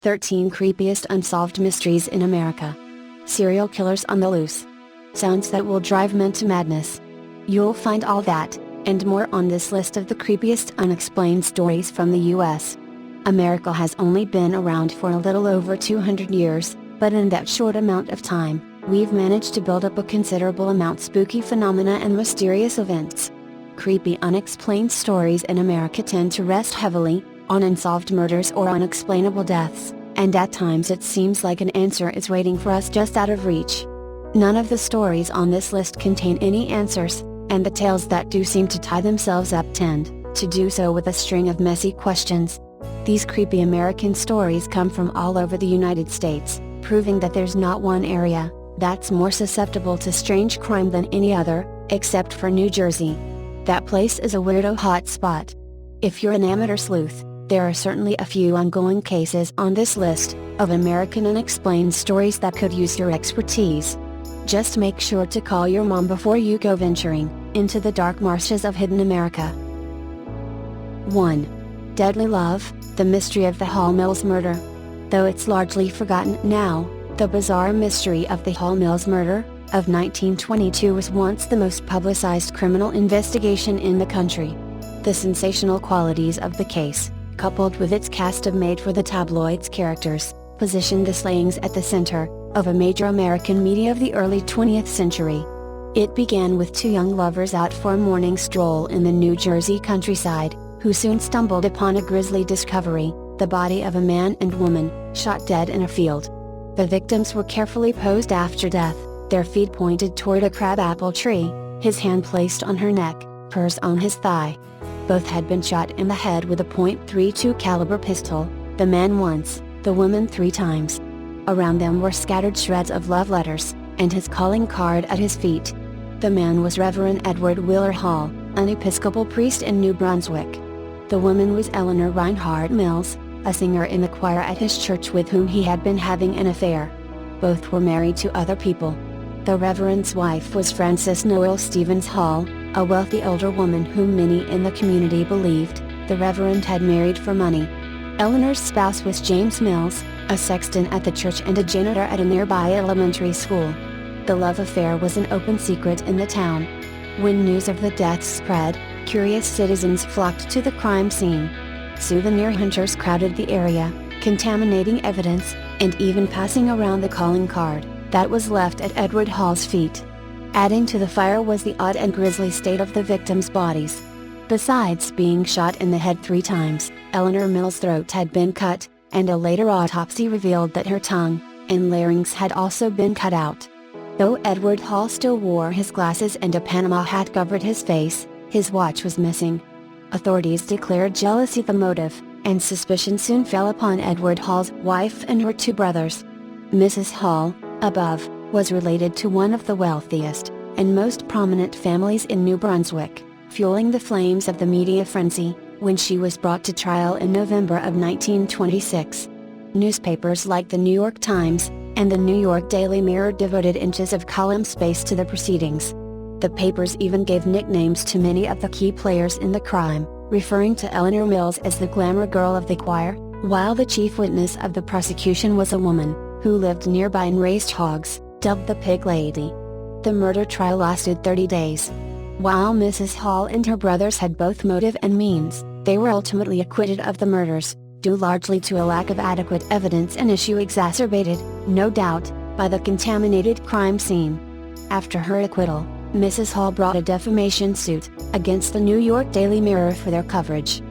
13 Creepiest Unsolved Mysteries in America. Serial Killers on the Loose. Sounds that will drive men to madness. You'll find all that, and more on this list of the creepiest unexplained stories from the US. America has only been around for a little over 200 years, but in that short amount of time, we've managed to build up a considerable amount of spooky phenomena and mysterious events. Creepy unexplained stories in America tend to rest heavily on unsolved murders or unexplainable deaths, and at times it seems like an answer is waiting for us just out of reach. None of the stories on this list contain any answers, and the tales that do seem to tie themselves up tend to do so with a string of messy questions. These creepy American stories come from all over the United States, proving that there's not one area that's more susceptible to strange crime than any other, except for New Jersey. That place is a weirdo hotspot. If you're an amateur sleuth, there are certainly a few ongoing cases on this list of American unexplained stories that could use your expertise. Just make sure to call your mom before you go venturing into the dark marshes of hidden America. 1. Deadly Love, the mystery of the Hall Mills murder. Though it's largely forgotten now, the bizarre mystery of the Hall Mills murder of 1922 was once the most publicized criminal investigation in the country. The sensational qualities of the case, coupled with its cast of made-for-the-tabloids characters, positioned the slayings at the center of a major American media of the early 20th century. It began with two young lovers out for a morning stroll in the New Jersey countryside, who soon stumbled upon a grisly discovery: the body of a man and woman, shot dead in a field. The victims were carefully posed after death, their feet pointed toward a crabapple tree, his hand placed on her neck, hers on his thigh. Both had been shot in the head with a .32 caliber pistol, the man once, the woman 3 times. Around them were scattered shreds of love letters, and his calling card at his feet. The man was Reverend Edward Wheeler Hall, an Episcopal priest in New Brunswick. The woman was Eleanor Reinhardt Mills, a singer in the choir at his church with whom he had been having an affair. Both were married to other people. The Reverend's wife was Frances Noel Stevens Hall, a wealthy older woman whom many in the community believed the Reverend had married for money. Eleanor's spouse was James Mills, a sexton at the church and a janitor at a nearby elementary school. The love affair was an open secret in the town. When news of the deaths spread, curious citizens flocked to the crime scene. Souvenir hunters crowded the area, contaminating evidence, and even passing around the calling card that was left at Edward Hall's feet. Adding to the fire was the odd and grisly state of the victims' bodies. Besides being shot in the head 3 times, Eleanor Mills' throat had been cut, and a later autopsy revealed that her tongue and larynx had also been cut out. Though Edward Hall still wore his glasses and a Panama hat covered his face, his watch was missing. Authorities declared jealousy the motive, and suspicion soon fell upon Edward Hall's wife and her 2 brothers. Mrs. Hall, above, was related to one of the wealthiest and most prominent families in New Brunswick, fueling the flames of the media frenzy when she was brought to trial in November of 1926. Newspapers like the New York Times and the New York Daily Mirror devoted inches of column space to the proceedings. The papers even gave nicknames to many of the key players in the crime, referring to Eleanor Mills as the glamour girl of the choir, while the chief witness of the prosecution was a woman who lived nearby and raised hogs, dubbed the Pig Lady. The murder trial lasted 30 days. While Mrs. Hall and her brothers had both motive and means, they were ultimately acquitted of the murders, due largely to a lack of adequate evidence, an issue exacerbated, no doubt, by the contaminated crime scene. After her acquittal, Mrs. Hall brought a defamation suit against the New York Daily Mirror for their coverage.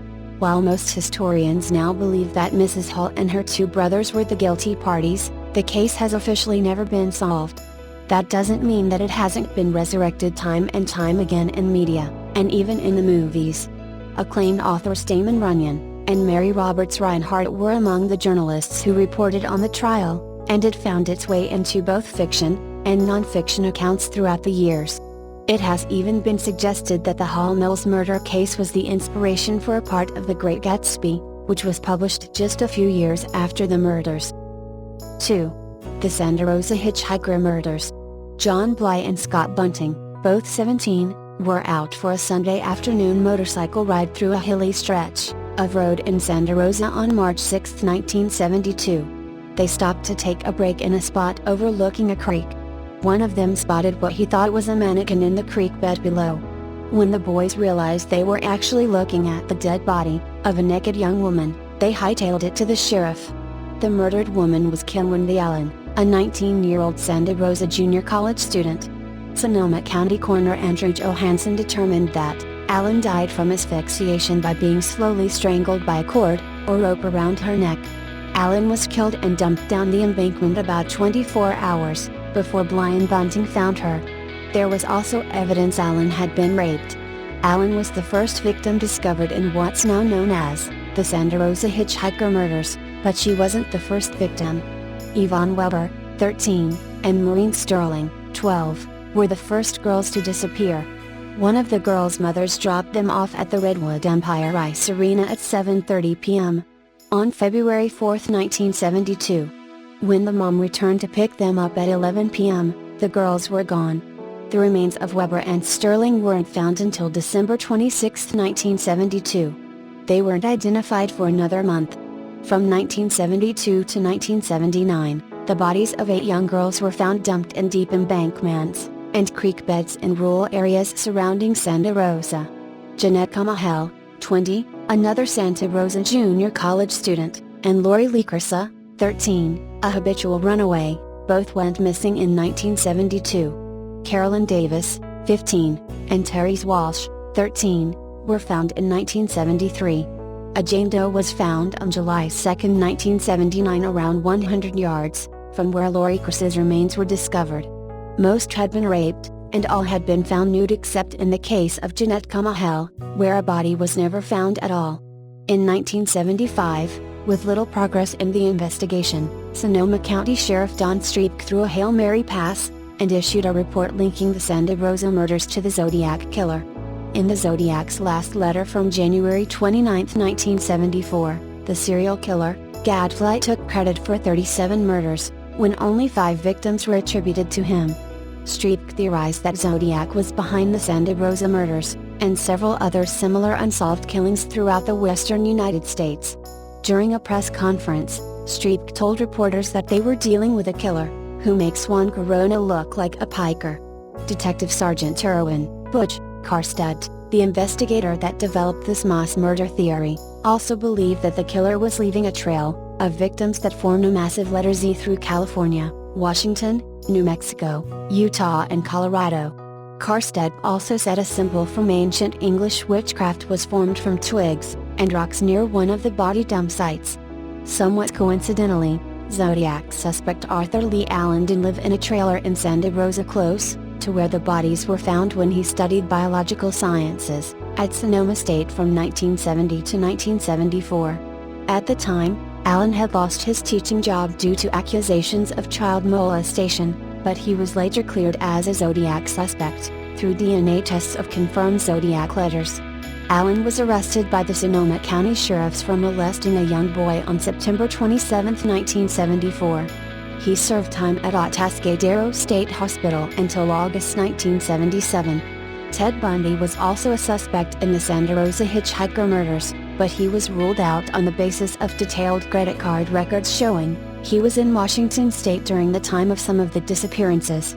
While most historians now believe that Mrs. Hall and her 2 brothers were the guilty parties, the case has officially never been solved. That doesn't mean that it hasn't been resurrected time and time again in media, and even in the movies. Acclaimed authors Damon Runyon and Mary Roberts Reinhardt were among the journalists who reported on the trial, and it found its way into both fiction and non-fiction accounts throughout the years. It has even been suggested that the Hall Mills murder case was the inspiration for a part of The Great Gatsby, which was published just a few years after the murders. 2. The Santa Rosa Hitchhiker Murders. John Bly and Scott Bunting, both 17, were out for a Sunday afternoon motorcycle ride through a hilly stretch of road in Santa Rosa on March 6, 1972. They stopped to take a break in a spot overlooking a creek. One of them spotted what he thought was a mannequin in the creek bed below. When the boys realized they were actually looking at the dead body of a naked young woman, they hightailed it to the sheriff. The murdered woman was Wendy Allen, a 19-year-old Santa Rosa junior college student. Sonoma County Coroner Andrew Johansson determined that Allen died from asphyxiation by being slowly strangled by a cord or rope around her neck. Allen was killed and dumped down the embankment about 24 hours before Blind Bunting found her. There was also evidence Allen had been raped. Allen was the first victim discovered in what's now known as the Santa Rosa Hitchhiker murders, but she wasn't the first victim. Yvonne Weber, 13, and Maureen Sterling, 12, were the first girls to disappear. One of the girls' mothers dropped them off at the Redwood Empire Ice Arena at 7:30 p.m. on February 4, 1972. When the mom returned to pick them up at 11 p.m., the girls were gone. The remains of Weber and Sterling weren't found until December 26, 1972. They weren't identified for another month. From 1972 to 1979, the bodies of 8 young girls were found dumped in deep embankments and creek beds in rural areas surrounding Santa Rosa. Jeanette, 20, another Santa Rosa junior college student, and Lori Lee, 13, a habitual runaway, both went missing in 1972. Carolyn Davis, 15, and Therese Walsh, 13, were found in 1973. A Jane Doe was found on July 2, 1979 around 100 yards from where Lori Chris's remains were discovered. Most had been raped, and all had been found nude except in the case of Jeanette, where a body was never found at all. In 1975, with little progress in the investigation, Sonoma County Sheriff Don Streep threw a Hail Mary pass and issued a report linking the Santa Rosa murders to the Zodiac Killer. In the Zodiac's last letter from January 29, 1974, the serial killer, Gadfly, took credit for 37 murders, when only 5 victims were attributed to him. Streep theorized that Zodiac was behind the Santa Rosa murders, and several other similar unsolved killings throughout the western United States. During a press conference, Streep told reporters that they were dealing with a killer, who makes one Corona look like a piker. Detective Sergeant Erwin Butch Karstedt, the investigator that developed this mass murder theory, also believed that the killer was leaving a trail of victims that formed a massive letter Z through California, Washington, New Mexico, Utah and Colorado. Karstedt also said a symbol from ancient English witchcraft was formed from twigs and rocks near one of the body dump sites. Somewhat coincidentally, Zodiac suspect Arthur Lee Allen did live in a trailer in Santa Rosa close to where the bodies were found when he studied biological sciences at Sonoma State from 1970 to 1974. At the time, Allen had lost his teaching job due to accusations of child molestation, but he was later cleared as a Zodiac suspect through DNA tests of confirmed Zodiac letters. Allen was arrested by the Sonoma County Sheriffs for molesting a young boy on September 27, 1974. He served time at Atascadero State Hospital until August 1977. Ted Bundy was also a suspect in the Santa Rosa Hitchhiker murders, but he was ruled out on the basis of detailed credit card records showing he was in Washington State during the time of some of the disappearances.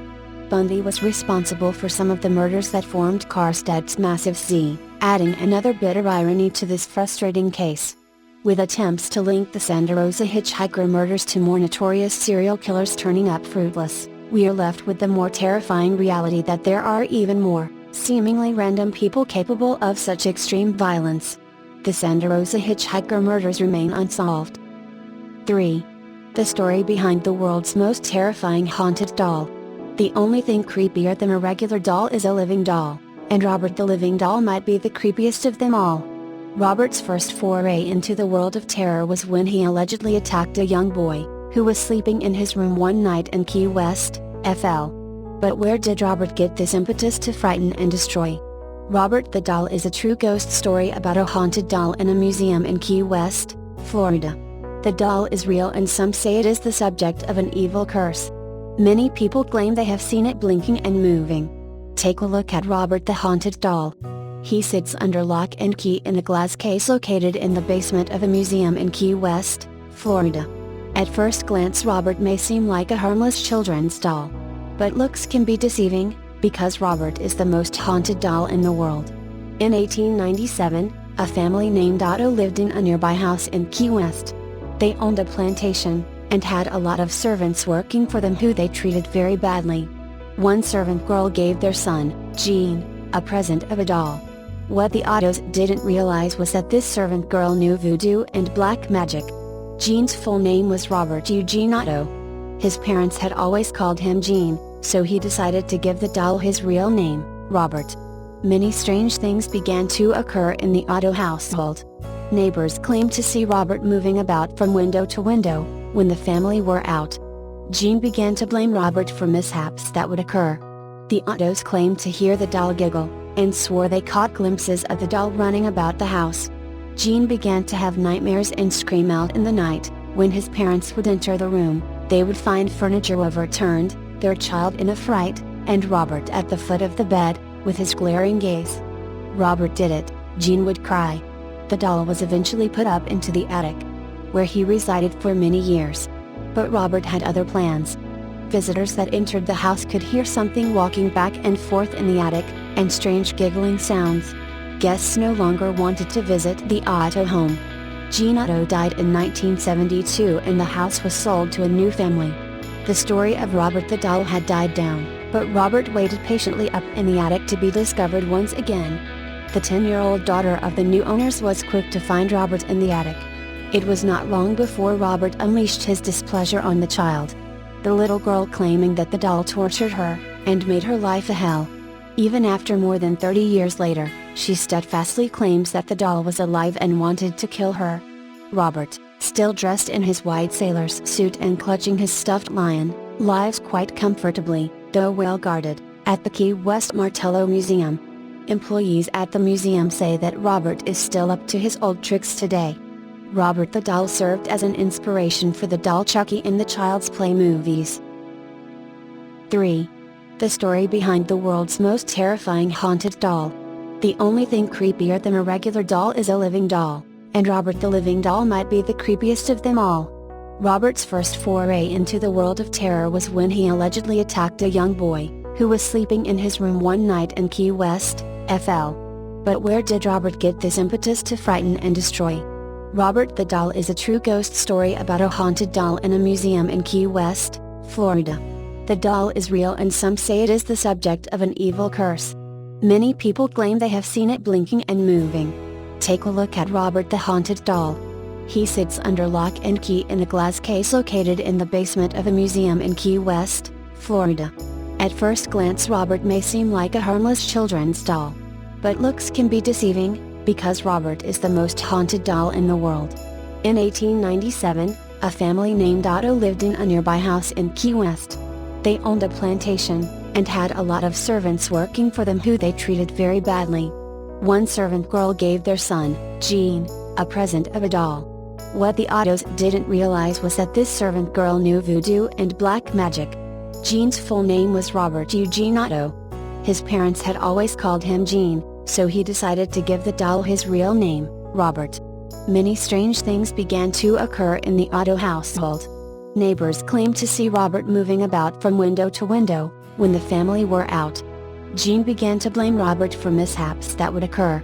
Bundy was responsible for some of the murders that formed Karstedt's massive Z, adding another bitter irony to this frustrating case. With attempts to link the Santa Rosa Hitchhiker murders to more notorious serial killers turning up fruitless, we are left with the more terrifying reality that there are even more, seemingly random people capable of such extreme violence. The Santa Rosa Hitchhiker murders remain unsolved. 3. The story behind the world's most terrifying haunted doll. The only thing creepier than a regular doll is a living doll, and Robert the Living Doll might be the creepiest of them all. Robert's first foray into the world of terror was when he allegedly attacked a young boy, who was sleeping in his room one night in Key West, FL. But where did Robert get this impetus to frighten and destroy? Robert the Doll is a true ghost story about a haunted doll in a museum in Key West, Florida. The doll is real and some say it is the subject of an evil curse. Many people claim they have seen it blinking and moving. Take a look at Robert the Haunted Doll. He sits under lock and key in a glass case located in the basement of a museum in Key West, Florida. At first glance, Robert may seem like a harmless children's doll. But looks can be deceiving, because Robert is the most haunted doll in the world. In 1897, a family named Otto lived in a nearby house in Key West. They owned a plantation, and had a lot of servants working for them who they treated very badly. One servant girl gave their son, Jean, a present of a doll. What the Ottos didn't realize was that this servant girl knew voodoo and black magic. Jean's full name was Robert Eugene Otto. His parents had always called him Jean, so he decided to give the doll his real name, Robert. Many strange things began to occur in the Otto household. Neighbors claimed to see Robert moving about from window to window, when the family were out. Jean began to blame Robert for mishaps that would occur. The Ottos claimed to hear the doll giggle, and swore they caught glimpses of the doll running about the house. Jean began to have nightmares and scream out in the night. When his parents would enter the room, they would find furniture overturned, their child in a fright, and Robert at the foot of the bed, with his glaring gaze. Robert did it, Jean would cry. The doll was eventually put up into the attic, where he resided for many years. But Robert had other plans. Visitors that entered the house could hear something walking back and forth in the attic, and strange giggling sounds. Guests no longer wanted to visit the Otto home. Jean Otto died in 1972 and the house was sold to a new family. The story of Robert the doll had died down, but Robert waited patiently up in the attic to be discovered once again. The 10-year-old daughter of the new owners was quick to find Robert in the attic. It was not long before Robert unleashed his displeasure on the child. The little girl claiming that the doll tortured her, and made her life a hell. Even after more than 30 years later, she steadfastly claims that the doll was alive and wanted to kill her. Robert, still dressed in his white sailor's suit and clutching his stuffed lion, lives quite comfortably, though well guarded, at the Key West Martello Museum. Employees at the museum say that Robert is still up to his old tricks today. Robert the doll served as an inspiration for the doll Chucky in the Child's Play movies. 3. The story behind the world's most terrifying haunted doll. The only thing creepier than a regular doll is a living doll, and Robert the living doll might be the creepiest of them all. Robert's first foray into the world of terror was when he allegedly attacked a young boy, who was sleeping in his room one night in Key West, FL. But where did Robert get this impetus to frighten and destroy? Robert the doll is a true ghost story about a haunted doll in a museum in Key West, Florida. The doll is real and some say it is the subject of an evil curse. Many people claim they have seen it blinking and moving. Take a look at Robert the haunted doll. He sits under lock and key in a glass case located in the basement of a museum in Key West, Florida. At first glance, Robert may seem like a harmless children's doll. But looks can be deceiving, because Robert is the most haunted doll in the world. In 1897, a family named Otto lived in a nearby house in Key West. They owned a plantation, and had a lot of servants working for them who they treated very badly. One servant girl gave their son, Jean, a present of a doll. What the Ottos didn't realize was that this servant girl knew voodoo and black magic. Jean's full name was Robert Eugene Otto. His parents had always called him Jean, so he decided to give the doll his real name, Robert. Many strange things began to occur in the Otto household. Neighbors claimed to see Robert moving about from window to window, when the family were out. Jean began to blame Robert for mishaps that would occur.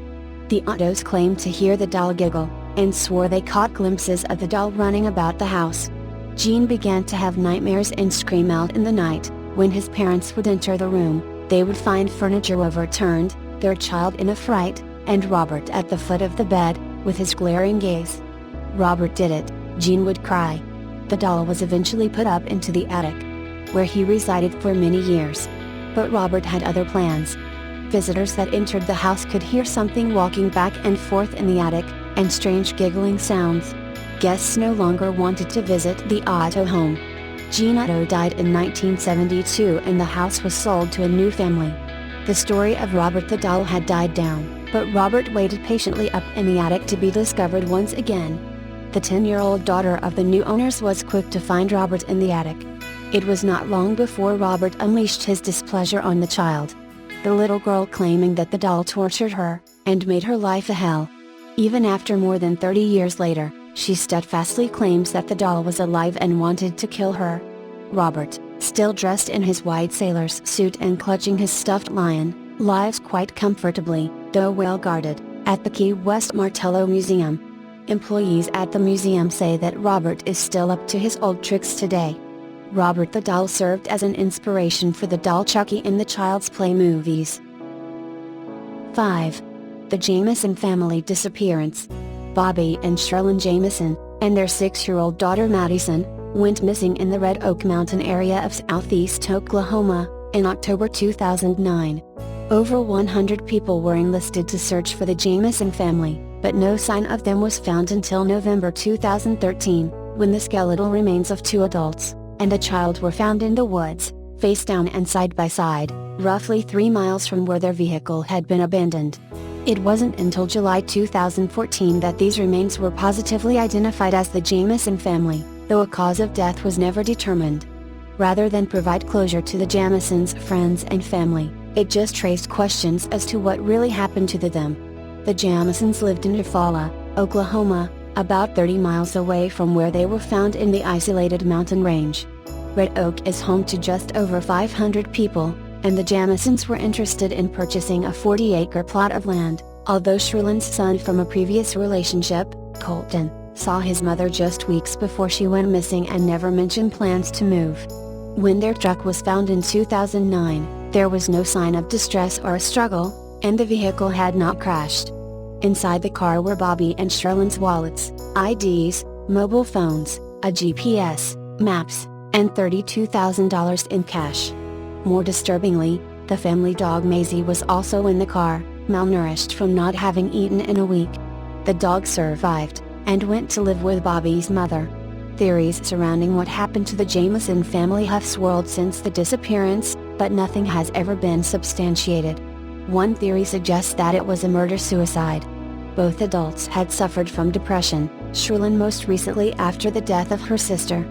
The Ottos claimed to hear the doll giggle, and swore they caught glimpses of the doll running about the house. Jean began to have nightmares and scream out in the night. When his parents would enter the room, they would find furniture overturned, their child in a fright, and Robert at the foot of the bed, with his glaring gaze. Robert did it, Jean would cry. The doll was eventually put up into the attic, where he resided for many years. But Robert had other plans. Visitors that entered the house could hear something walking back and forth in the attic, and strange giggling sounds. Guests no longer wanted to visit the Otto home. Jean Otto died in 1972 and the house was sold to a new family. The story of Robert the doll had died down, but Robert waited patiently up in the attic to be discovered once again. The 10-year-old daughter of the new owners was quick to find Robert in the attic. It was not long before Robert unleashed his displeasure on the child. the little girl claiming that the doll tortured her, and made her life a hell. Even after more than 30 years later, she steadfastly claims that the doll was alive and wanted to kill her. Robert, still dressed in his white sailor's suit and clutching his stuffed lion, lives quite comfortably, though well guarded, at the Key West Martello Museum. Employees at the museum say that Robert is still up to his old tricks today. Robert the doll served as an inspiration for the doll Chucky in the Child's Play movies. 5. The Jamison family disappearance. Bobby and Sherilyn Jamison, and their 6-year-old daughter Madison, went missing in the Red Oak Mountain area of southeast Oklahoma, in October 2009. Over 100 people were enlisted to search for the Jamison family, but no sign of them was found until November 2013, when the skeletal remains of 2 adults and a child were found in the woods, face down and side by side, roughly 3 miles from where their vehicle had been abandoned. It wasn't until July 2014 that these remains were positively identified as the Jamison family, though a cause of death was never determined. Rather than provide closure to the Jamisons' friends and family, it just raised questions as to what really happened to them. The Jamisons lived in Eufaula, Oklahoma, about 30 miles away from where they were found in the isolated mountain range. Red Oak is home to just over 500 people, and the Jamisons were interested in purchasing a 40-acre plot of land, although Sherilyn's son from a previous relationship, Colton, saw his mother just weeks before she went missing and never mentioned plans to move. When their truck was found in 2009, there was no sign of distress or a struggle, and the vehicle had not crashed. Inside the car were Bobby and Sherilyn's wallets, IDs, mobile phones, a GPS, maps, and $32,000 in cash. More disturbingly, the family dog Maisie was also in the car, malnourished from not having eaten in a week. The dog survived, and went to live with Bobby's mother. Theories surrounding what happened to the Jamison family have swirled since the disappearance, but nothing has ever been substantiated. One theory suggests that it was a murder-suicide. Both adults had suffered from depression, Sherilyn most recently after the death of her sister.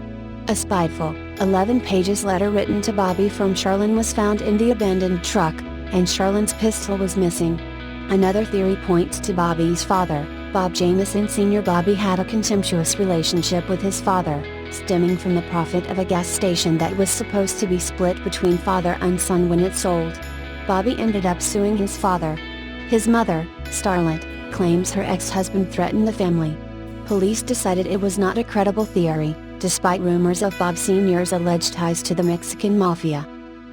A spiteful, 11-page letter written to Bobby from Sherilyn was found in the abandoned truck, and Sherilyn's pistol was missing. Another theory points to Bobby's father, Bob Jamison Sr. Bobby had a contemptuous relationship with his father, stemming from the profit of a gas station that was supposed to be split between father and son when it sold. Bobby ended up suing his father. His mother, Starlet, claims her ex-husband threatened the family. Police decided it was not a credible theory, despite rumors of Bob Sr.'s alleged ties to the Mexican mafia.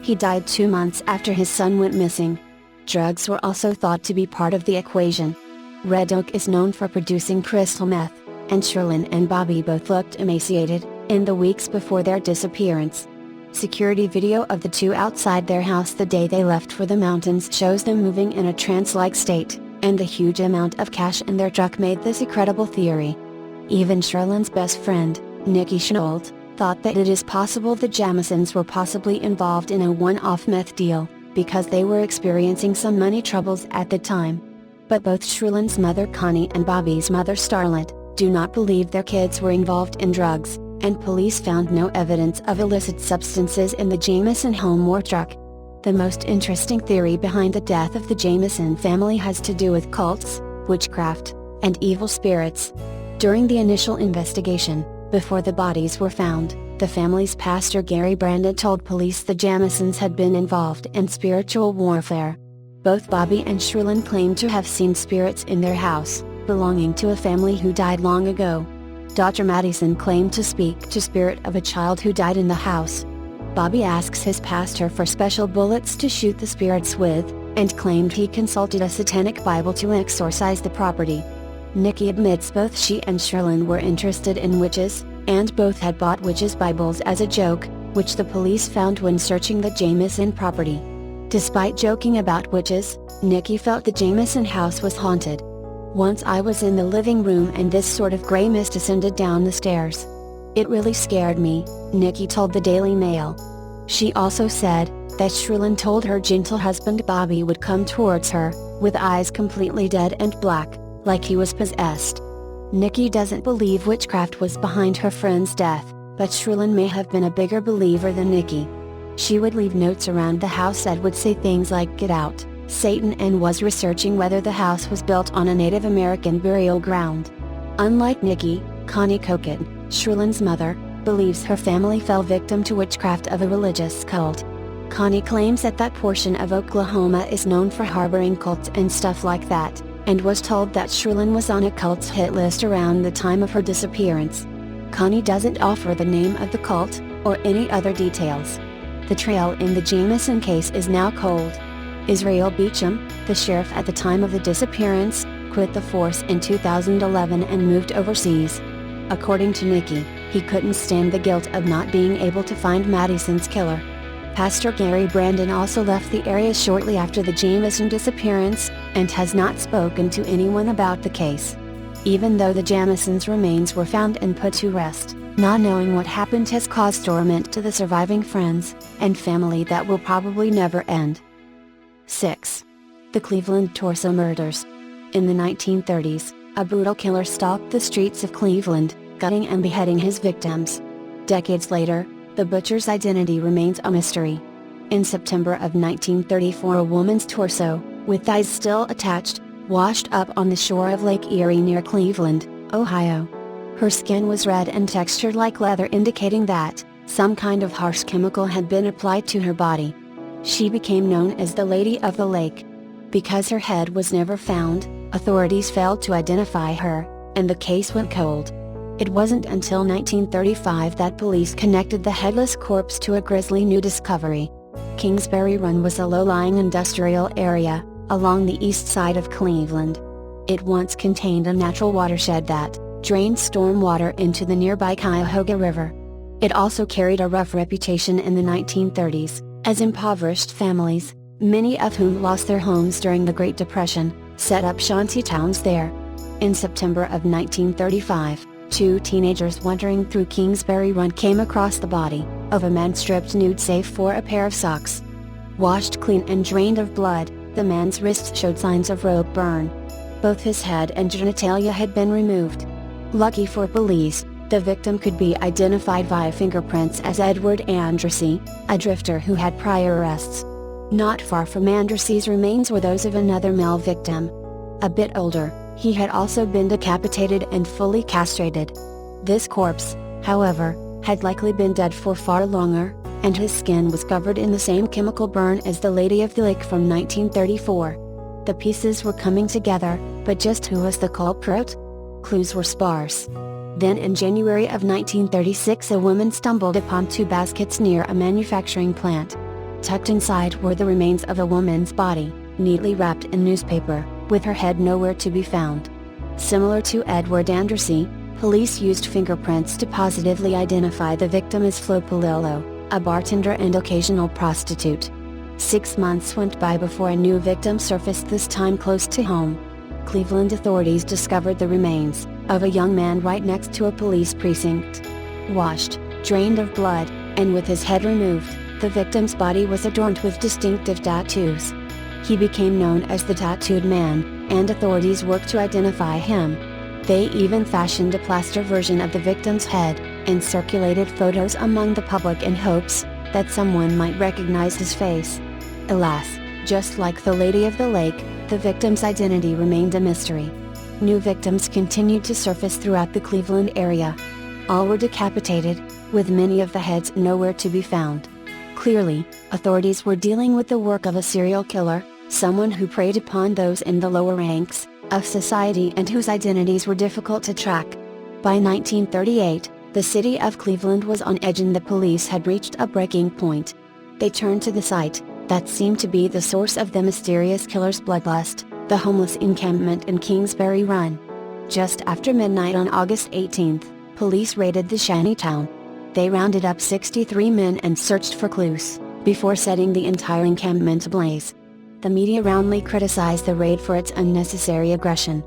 He died 2 months after his son went missing. Drugs were also thought to be part of the equation. Red Oak is known for producing crystal meth, and Sherilyn and Bobby both looked emaciated in the weeks before their disappearance. Security video of the two outside their house the day they left for the mountains shows them moving in a trance-like state, and the huge amount of cash in their truck made this a credible theory. Even Sherilyn's best friend, Nikki Schnold, thought that it is possible the Jamisons were possibly involved in a one-off meth deal, because they were experiencing some money troubles at the time. But both Sherilyn's mother Connie and Bobby's mother Starlet do not believe their kids were involved in drugs, and police found no evidence of illicit substances in the Jamison home or truck. The most interesting theory behind the death of the Jamison family has to do with cults, witchcraft, and evil spirits. During the initial investigation, before the bodies were found, the family's pastor Gary Brandon told police the Jamisons had been involved in spiritual warfare. Both Bobby and Sherilyn claimed to have seen spirits in their house, belonging to a family who died long ago. Dr. Madison claimed to speak to spirit of a child who died in the house. Bobby asks his pastor for special bullets to shoot the spirits with, and claimed he consulted a satanic Bible to exorcise the property. Nikki admits both she and Sherilyn were interested in witches, and both had bought witches' Bibles as a joke, which the police found when searching the Jamison property. Despite joking about witches, Nikki felt the Jamison house was haunted. "Once I was in the living room and this sort of gray mist ascended down the stairs. It really scared me," Nikki told the Daily Mail. She also said that Sherilyn told her gentle husband Bobby would come towards her, with eyes completely dead and black, like he was possessed. Nikki doesn't believe witchcraft was behind her friend's death, but Sherilyn may have been a bigger believer than Nikki. She would leave notes around the house that would say things like "Get out, Satan," and was researching whether the house was built on a Native American burial ground. Unlike Nikki, Connie Koken, Sherlin's mother, believes her family fell victim to witchcraft of a religious cult. Connie claims that that portion of Oklahoma is known for harboring cults and stuff like that, and was told that Sherlin was on a cult's hit list around the time of her disappearance. Connie doesn't offer the name of the cult, or any other details. The trail in the Jamison case is now cold. Israel Beecham, the sheriff at the time of the disappearance, quit the force in 2011 and moved overseas. According to Nikki, he couldn't stand the guilt of not being able to find Madison's killer. Pastor Gary Brandon also left the area shortly after the Jamison disappearance, and has not spoken to anyone about the case. Even though the Jamisons' remains were found and put to rest, not knowing what happened has caused torment to the surviving friends and family that will probably never end. 6. The Cleveland Torso Murders. In the 1930s, a brutal killer stalked the streets of Cleveland, gutting and beheading his victims. Decades later, the butcher's identity remains a mystery. In September of 1934, a woman's torso, with thighs still attached, washed up on the shore of Lake Erie near Cleveland, Ohio. Her skin was red and textured like leather, indicating that some kind of harsh chemical had been applied to her body. She became known as the Lady of the Lake. Because her head was never found, authorities failed to identify her, and the case went cold. It wasn't until 1935 that police connected the headless corpse to a grisly new discovery. Kingsbury Run was a low-lying industrial area, along the east side of Cleveland. It once contained a natural watershed that drained storm water into the nearby Cuyahoga River. It also carried a rough reputation in the 1930s, as impoverished families, many of whom lost their homes during the Great Depression, set up shanty towns there. In September of 1935, two teenagers wandering through Kingsbury Run came across the body of a man stripped nude save for a pair of socks. Washed clean and drained of blood, the man's wrists showed signs of rope burn. Both his head and genitalia had been removed. Lucky for police, the victim could be identified via fingerprints as Edward Andrassy, a drifter who had prior arrests. Not far from Andrassy's remains were those of another male victim. A bit older, he had also been decapitated and fully castrated. This corpse, however, had likely been dead for far longer, and his skin was covered in the same chemical burn as the Lady of the Lake from 1934. The pieces were coming together, but just who was the culprit? Clues were sparse. Then in January of 1936, a woman stumbled upon two baskets near a manufacturing plant. Tucked inside were the remains of a woman's body, neatly wrapped in newspaper, with her head nowhere to be found. Similar to Edward Andrassy, police used fingerprints to positively identify the victim as Flo Polillo, a bartender and occasional prostitute. 6 months went by before a new victim surfaced, this time close to home. Cleveland authorities discovered the remains of a young man right next to a police precinct. Washed, drained of blood, and with his head removed, the victim's body was adorned with distinctive tattoos. He became known as the Tattooed Man, and authorities worked to identify him. They even fashioned a plaster version of the victim's head, and circulated photos among the public in hopes that someone might recognize his face. Alas, just like the Lady of the Lake, the victim's identity remained a mystery. New victims continued to surface throughout the Cleveland area. All were decapitated, with many of the heads nowhere to be found. Clearly, authorities were dealing with the work of a serial killer, someone who preyed upon those in the lower ranks of society and whose identities were difficult to track. By 1938, the city of Cleveland was on edge and the police had reached a breaking point. They turned to the site that seemed to be the source of the mysterious killer's bloodlust, the homeless encampment in Kingsbury Run. Just after midnight on August 18, police raided the shantytown. They rounded up 63 men and searched for clues, before setting the entire encampment ablaze. The media roundly criticized the raid for its unnecessary aggression.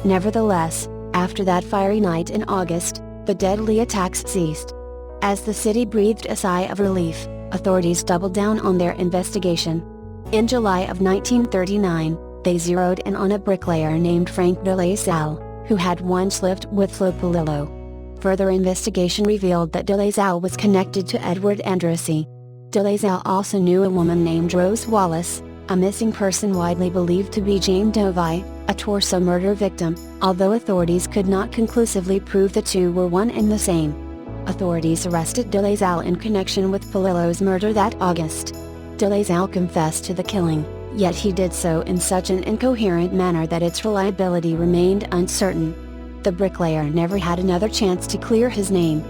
Nevertheless, after that fiery night in August, the deadly attacks ceased. As the city breathed a sigh of relief, authorities doubled down on their investigation. In July of 1939, they zeroed in on a bricklayer named Frank de La Salle, who had once lived with Flo Polillo. Further investigation revealed that de La Salle was connected to Edward Andrassy. DeLazelle also knew a woman named Rose Wallace, a missing person widely believed to be Jane Doe, a torso murder victim, although authorities could not conclusively prove the two were one and the same. Authorities arrested DeLazelle in connection with Palillo's murder that August. DeLazelle confessed to the killing, yet he did so in such an incoherent manner that its reliability remained uncertain. The bricklayer never had another chance to clear his name.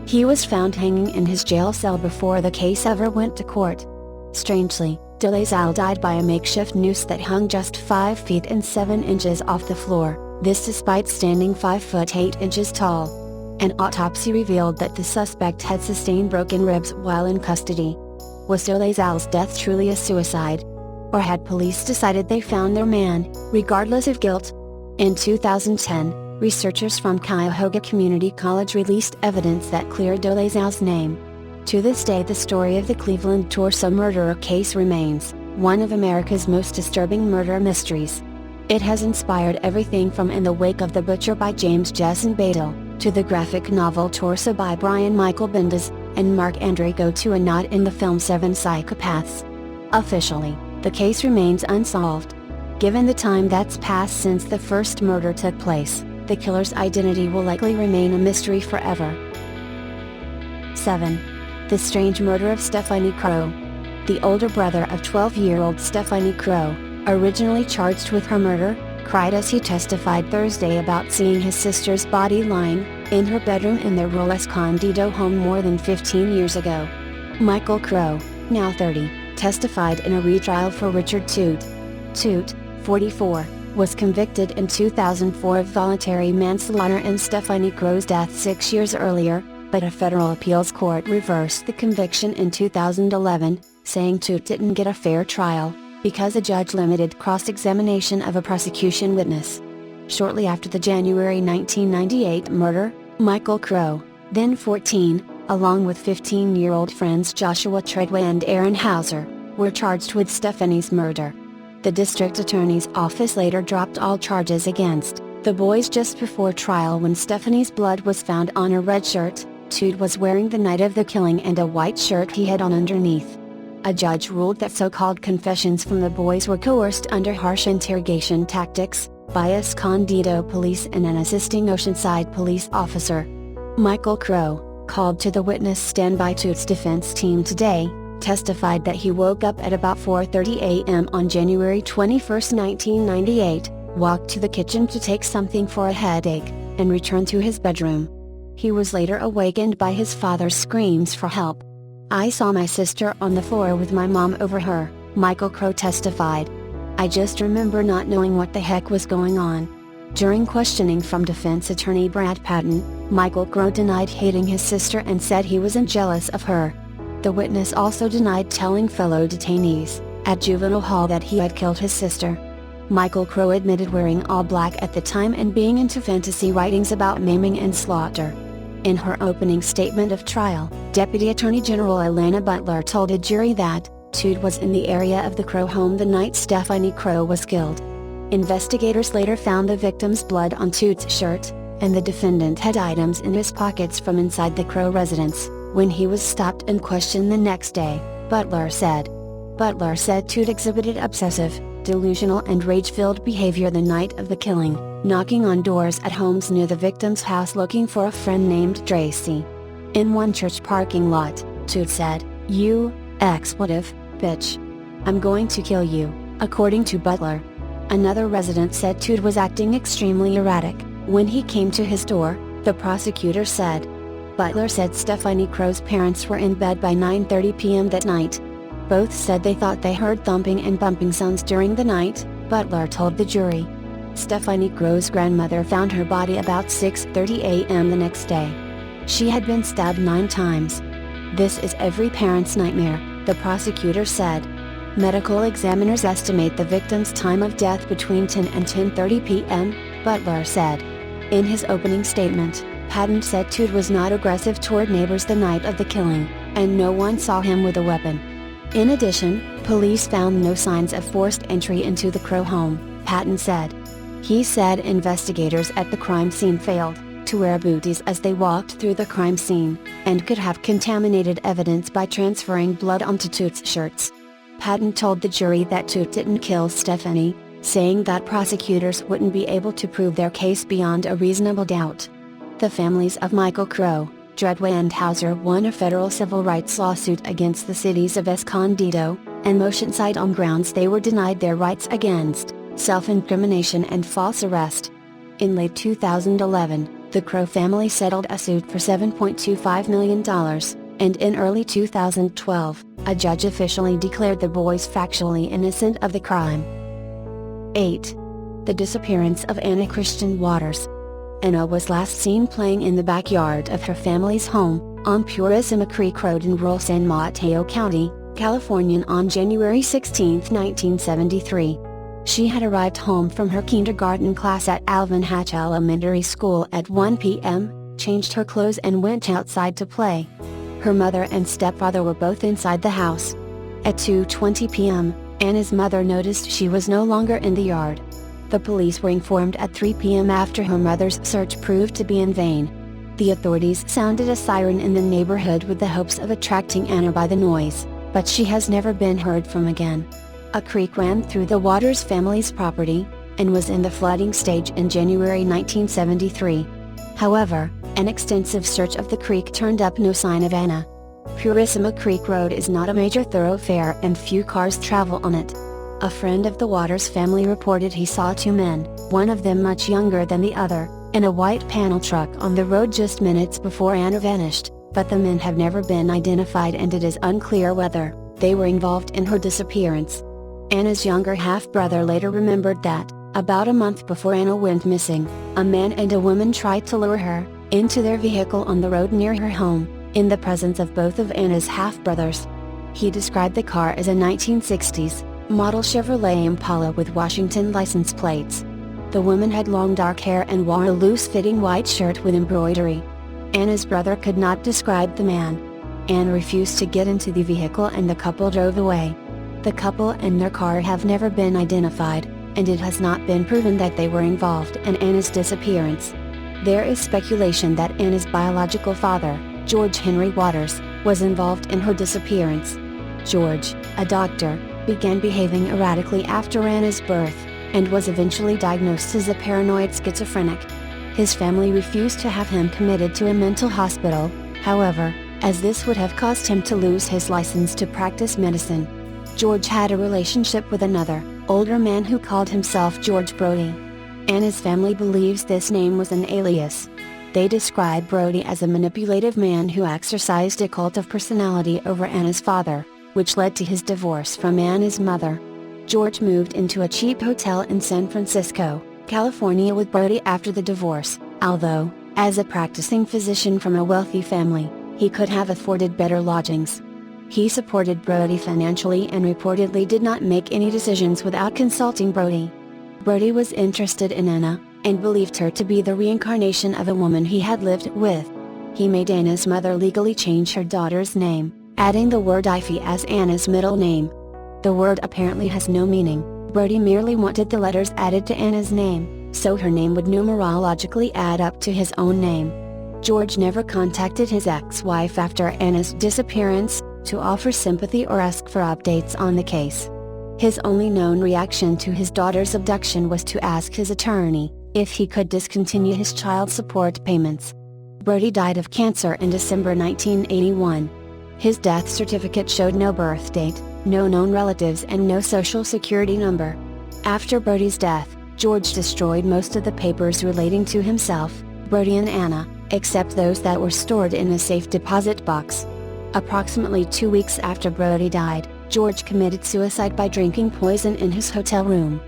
He was found hanging in his jail cell before the case ever went to court. Strangely, DeLazelle died by a makeshift noose that hung just 5 feet and 7 inches off the floor, this despite standing 5 foot 8 inches tall. An autopsy revealed that the suspect had sustained broken ribs while in custody. Was DeLazelle's death truly a suicide? Or had police decided they found their man, regardless of guilt? In 2010, researchers from Cuyahoga Community College released evidence that cleared DeLazelle's name. To this day, the story of the Cleveland torso murderer case remains one of America's most disturbing murder mysteries. It has inspired everything from In the Wake of the Butcher by James Jason Badal, to the graphic novel Torso by Brian Michael Bendis, and Mark Andreyko, to a nod in the film Seven Psychopaths. Officially, the case remains unsolved. Given the time that's passed since the first murder took place, the killer's identity will likely remain a mystery forever. 7. The strange murder of Stephanie Crowe. The older brother of 12-year-old Stephanie Crowe, originally charged with her murder, cried as he testified Thursday about seeing his sister's body lying in her bedroom in their Rural Escondido home more than 15 years ago. Michael Crowe, now 30, testified in a retrial for Richard Toot. Toot, 44, was convicted in 2004 of voluntary manslaughter in Stephanie Crowe's death 6 years earlier, but a federal appeals court reversed the conviction in 2011, saying Toot didn't get a fair trial because a judge limited cross-examination of a prosecution witness. Shortly after the January 1998 murder, Michael Crowe, then 14, along with 15-year-old friends Joshua Treadway and Aaron Hauser, were charged with Stephanie's murder. The district attorney's office later dropped all charges against the boys just before trial when Stephanie's blood was found on a red shirt Toot was wearing the night of the killing and a white shirt he had on underneath. A judge ruled that so-called confessions from the boys were coerced under harsh interrogation tactics by Escondido police and an assisting Oceanside police officer. Michael Crowe, called to the witness stand by Toot's defense team today, testified that he woke up at about 4:30 a.m. on January 21, 1998, walked to the kitchen to take something for a headache, and returned to his bedroom. He was later awakened by his father's screams for help. "I saw my sister on the floor with my mom over her," Michael Crowe testified. "I just remember not knowing what the heck was going on." During questioning from defense attorney Brad Patton, Michael Crowe denied hating his sister and said he wasn't jealous of her. The witness also denied telling fellow detainees at juvenile hall that he had killed his sister. Michael Crowe admitted wearing all black at the time and being into fantasy writings about maiming and slaughter. In her opening statement of trial, Deputy Attorney General Alana Butler told a jury that Toot was in the area of the Crowe home the night Stephanie Crowe was killed. Investigators later found the victim's blood on Toot's shirt, and the defendant had items in his pockets from inside the Crowe residence. When he was stopped and questioned the next day, Butler said Toot exhibited obsessive, delusional and rage-filled behavior the night of the killing, knocking on doors at homes near the victim's house looking for a friend named Tracy. In one church parking lot, Toot said, "You, expletive, bitch. I'm going to kill you," according to Butler. Another resident said Toot was acting extremely erratic when he came to his door, the prosecutor said. Butler said Stephanie Crowe's parents were in bed by 9:30 p.m. that night. Both said they thought they heard thumping and bumping sounds during the night, Butler told the jury. Stephanie Crowe's grandmother found her body about 6:30 a.m. the next day. She had been stabbed 9 times. "This is every parent's nightmare," the prosecutor said. Medical examiners estimate the victim's time of death between 10 and 10:30 p.m., Butler said. In his opening statement, Patton said Toot was not aggressive toward neighbors the night of the killing, and no one saw him with a weapon. In addition, police found no signs of forced entry into the Crowe home, Patton said. He said investigators at the crime scene failed to wear booties as they walked through the crime scene, and could have contaminated evidence by transferring blood onto Toot's shirts. Patton told the jury that Toot didn't kill Stephanie, saying that prosecutors wouldn't be able to prove their case beyond a reasonable doubt. The families of Michael Crowe, Dreadway and Hauser won a federal civil rights lawsuit against the cities of Escondido and Oceanside on grounds they were denied their rights against self-incrimination and false arrest. In late 2011, the Crowe family settled a suit for $7.25 million, and in early 2012, a judge officially declared the boys factually innocent of the crime. 8. The disappearance of Ana Watters. Ana was last seen playing in the backyard of her family's home, on Purisima Creek Road in rural San Mateo County, California on January 16, 1973. She had arrived home from her kindergarten class at Alvin Hatch Elementary School at 1 p.m., changed her clothes and went outside to play. Her mother and stepfather were both inside the house. At 2:20 p.m., Ana's mother noticed she was no longer in the yard. The police were informed at 3 p.m. after her mother's search proved to be in vain. The authorities sounded a siren in the neighborhood with the hopes of attracting Ana by the noise, but she has never been heard from again. A creek ran through the Watters family's property, and was in the flooding stage in January 1973. However, an extensive search of the creek turned up no sign of Ana. Purisima Creek Road is not a major thoroughfare and few cars travel on it. A friend of the Watters family reported he saw two men, one of them much younger than the other, in a white panel truck on the road just minutes before Ana vanished, but the men have never been identified and it is unclear whether they were involved in her disappearance. Ana's younger half-brother later remembered that, about a month before Ana went missing, a man and a woman tried to lure her into their vehicle on the road near her home, in the presence of both of Ana's half-brothers. He described the car as a 1960s model Chevrolet Impala with Washington license plates. The woman had long dark hair and wore a loose-fitting white shirt with embroidery. Ana's brother could not describe the man. Ana refused to get into the vehicle and the couple drove away. The couple and their car have never been identified, and it has not been proven that they were involved in Ana's disappearance. There is speculation that Ana's biological father, George Henry Watters, was involved in her disappearance. George, a doctor, began behaving erratically after Ana's birth, and was eventually diagnosed as a paranoid schizophrenic. His family refused to have him committed to a mental hospital, however, as this would have caused him to lose his license to practice medicine. George had a relationship with another, older man who called himself George Brody. Ana's family believes this name was an alias. They describe Brody as a manipulative man who exercised a cult of personality over Ana's father, which led to his divorce from Ana's mother. George moved into a cheap hotel in San Francisco, California with Brody after the divorce, although, as a practicing physician from a wealthy family, he could have afforded better lodgings. He supported Brody financially and reportedly did not make any decisions without consulting Brody. Brody was interested in Ana, and believed her to be the reincarnation of a woman he had lived with. He made Ana's mother legally change her daughter's name, adding the word Ivy as Ana's middle name. The word apparently has no meaning. Brody merely wanted the letters added to Ana's name, so her name would numerologically add up to his own name. George never contacted his ex-wife after Ana's disappearance, to offer sympathy or ask for updates on the case. His only known reaction to his daughter's abduction was to ask his attorney if he could discontinue his child support payments. Brody died of cancer in December 1981. His death certificate showed no birth date, no known relatives and no social security number. After Brody's death, George destroyed most of the papers relating to himself, Brody and Ana, except those that were stored in a safe deposit box. Approximately 2 weeks after Brody died, George committed suicide by drinking poison in his hotel room.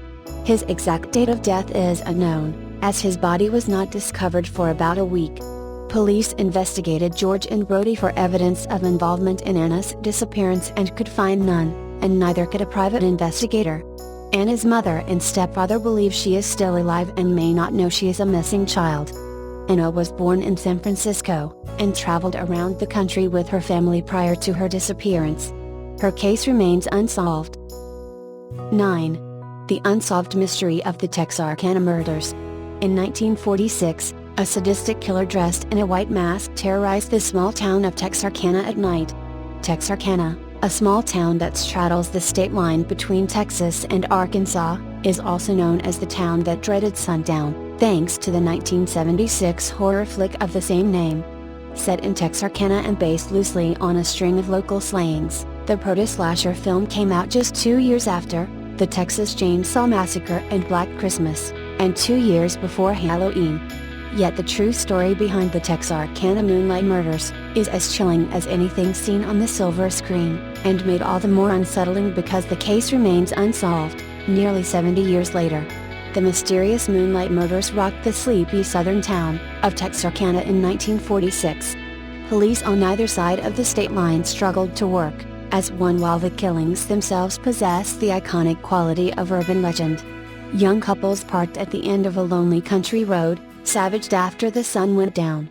His exact date of death is unknown, as his body was not discovered for about a week. Police investigated George and Brody for evidence of involvement in Ana's disappearance and could find none, and neither could a private investigator. Ana's mother and stepfather believe she is still alive and may not know she is a missing child. Ana was born in San Francisco, and traveled around the country with her family prior to her disappearance. Her case remains unsolved. 9. The unsolved mystery of the Texarkana murders. In 1946, A sadistic killer dressed in a white mask terrorized the small town of Texarkana at night. Texarkana, a small town that straddles the state line between Texas and Arkansas, is also known as the town that dreaded sundown, thanks to the 1976 horror flick of the same name. Set in Texarkana and based loosely on a string of local slayings, the proto-slasher film came out just 2 years after the Texas Chainsaw Massacre and Black Christmas, and 2 years before Halloween. Yet the true story behind the Texarkana Moonlight Murders is as chilling as anything seen on the silver screen, and made all the more unsettling because the case remains unsolved, nearly 70 years later. The mysterious Moonlight Murders rocked the sleepy southern town of Texarkana in 1946. Police on either side of the state line struggled to work as one, while the killings themselves possessed the iconic quality of urban legend. Young couples parked at the end of a lonely country road, savaged after the sun went down.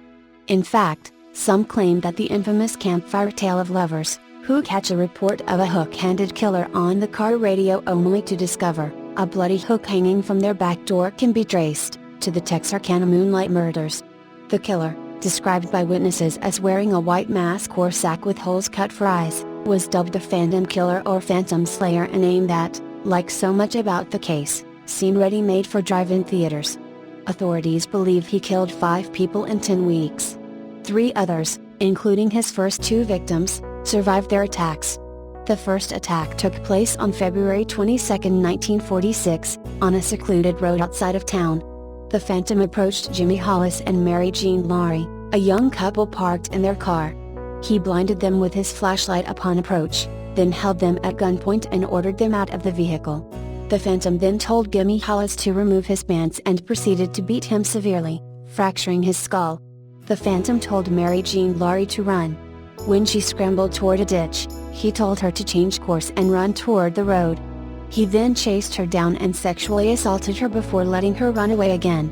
In fact, some claim that the infamous campfire tale of lovers, who catch a report of a hook-handed killer on the car radio only to discover a bloody hook hanging from their back door, can be traced to the Texarkana Moonlight Murders. The killer, described by witnesses as wearing a white mask or sack with holes cut for eyes, was dubbed the Phantom Killer or Phantom Slayer, a name that, like so much about the case, seemed ready-made for drive-in theaters. Authorities believe he killed 5 people in 10 weeks. 3 others, including his first 2 victims, survived their attacks. The first attack took place on February 22, 1946, on a secluded road outside of town. The Phantom approached Jimmy Hollis and Mary Jean Laurie, a young couple parked in their car. He blinded them with his flashlight upon approach, then held them at gunpoint and ordered them out of the vehicle. The Phantom then told Jimmy Hollis to remove his pants and proceeded to beat him severely, fracturing his skull. The Phantom told Mary Jean Laurie to run. When she scrambled toward a ditch, he told her to change course and run toward the road. He then chased her down and sexually assaulted her before letting her run away again.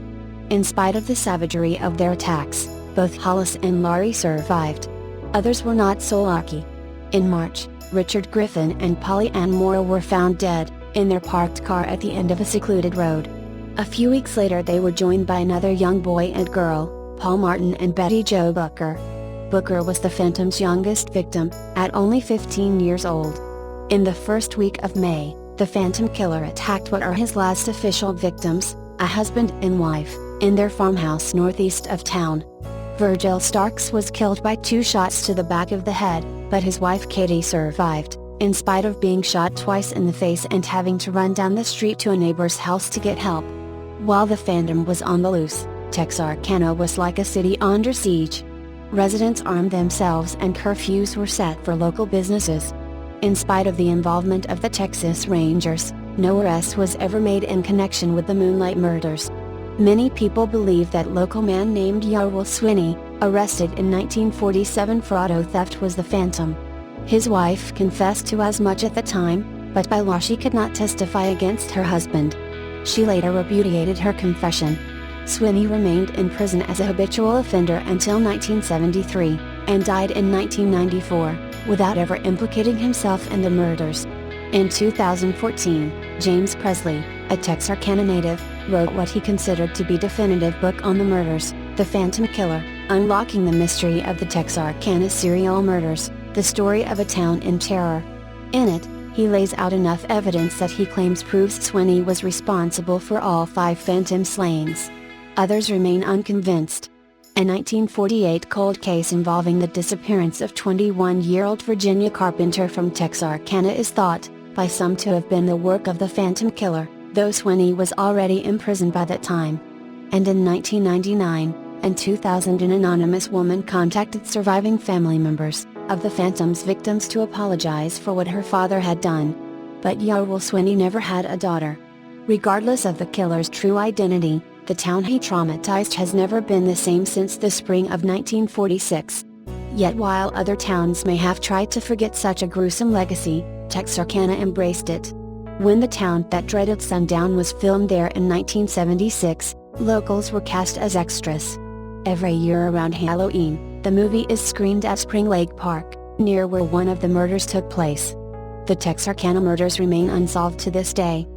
In spite of the savagery of their attacks, both Hollis and Laurie survived. Others were not so lucky. In March, Richard Griffin and Polly Ann Morrow were found dead in their parked car at the end of a secluded road. A few weeks later they were joined by another young boy and girl, Paul Martin and Betty Jo Booker. Booker was the Phantom's youngest victim, at only 15 years old. In the first week of May, the Phantom Killer attacked what are his last official victims, a husband and wife, in their farmhouse northeast of town. Virgil Starks was killed by 2 shots to the back of the head, but his wife Katie survived, in spite of being shot twice in the face and having to run down the street to a neighbor's house to get help. While the Phantom was on the loose, Texarkana was like a city under siege. Residents armed themselves and curfews were set for local businesses. In spite of the involvement of the Texas Rangers, no arrest was ever made in connection with the Moonlight Murders. Many people believe that local man named Yarwell Swinney, arrested in 1947 for auto theft, was the Phantom. His wife confessed to as much at the time, but by law she could not testify against her husband. She later repudiated her confession. Swinney remained in prison as a habitual offender until 1973, and died in 1994, without ever implicating himself in the murders. In 2014, James Presley, a Texarkana native, wrote what he considered to be definitive book on the murders, The Phantom Killer, Unlocking the Mystery of the Texarkana Serial Murders, the Story of a Town in Terror. In it, he lays out enough evidence that he claims proves Swinney was responsible for all 5 Phantom slayings. Others remain unconvinced. A 1948 cold case involving the disappearance of 21-year-old Virginia Carpenter from Texarkana is thought, by some, to have been the work of the Phantom Killer, though Swinney was already in prison by that time. And in 1999 and 2000, an anonymous woman contacted surviving family members of the Phantom's victims to apologize for what her father had done. But Yarwell Swinney never had a daughter. Regardless of the killer's true identity, the town he traumatized has never been the same since the spring of 1946. Yet while other towns may have tried to forget such a gruesome legacy, Texarkana embraced it. When the town that dreaded sundown was filmed there in 1976, locals were cast as extras. Every year around Halloween, the movie is screened at Spring Lake Park, near where one of the murders took place. The Texarkana murders remain unsolved to this day.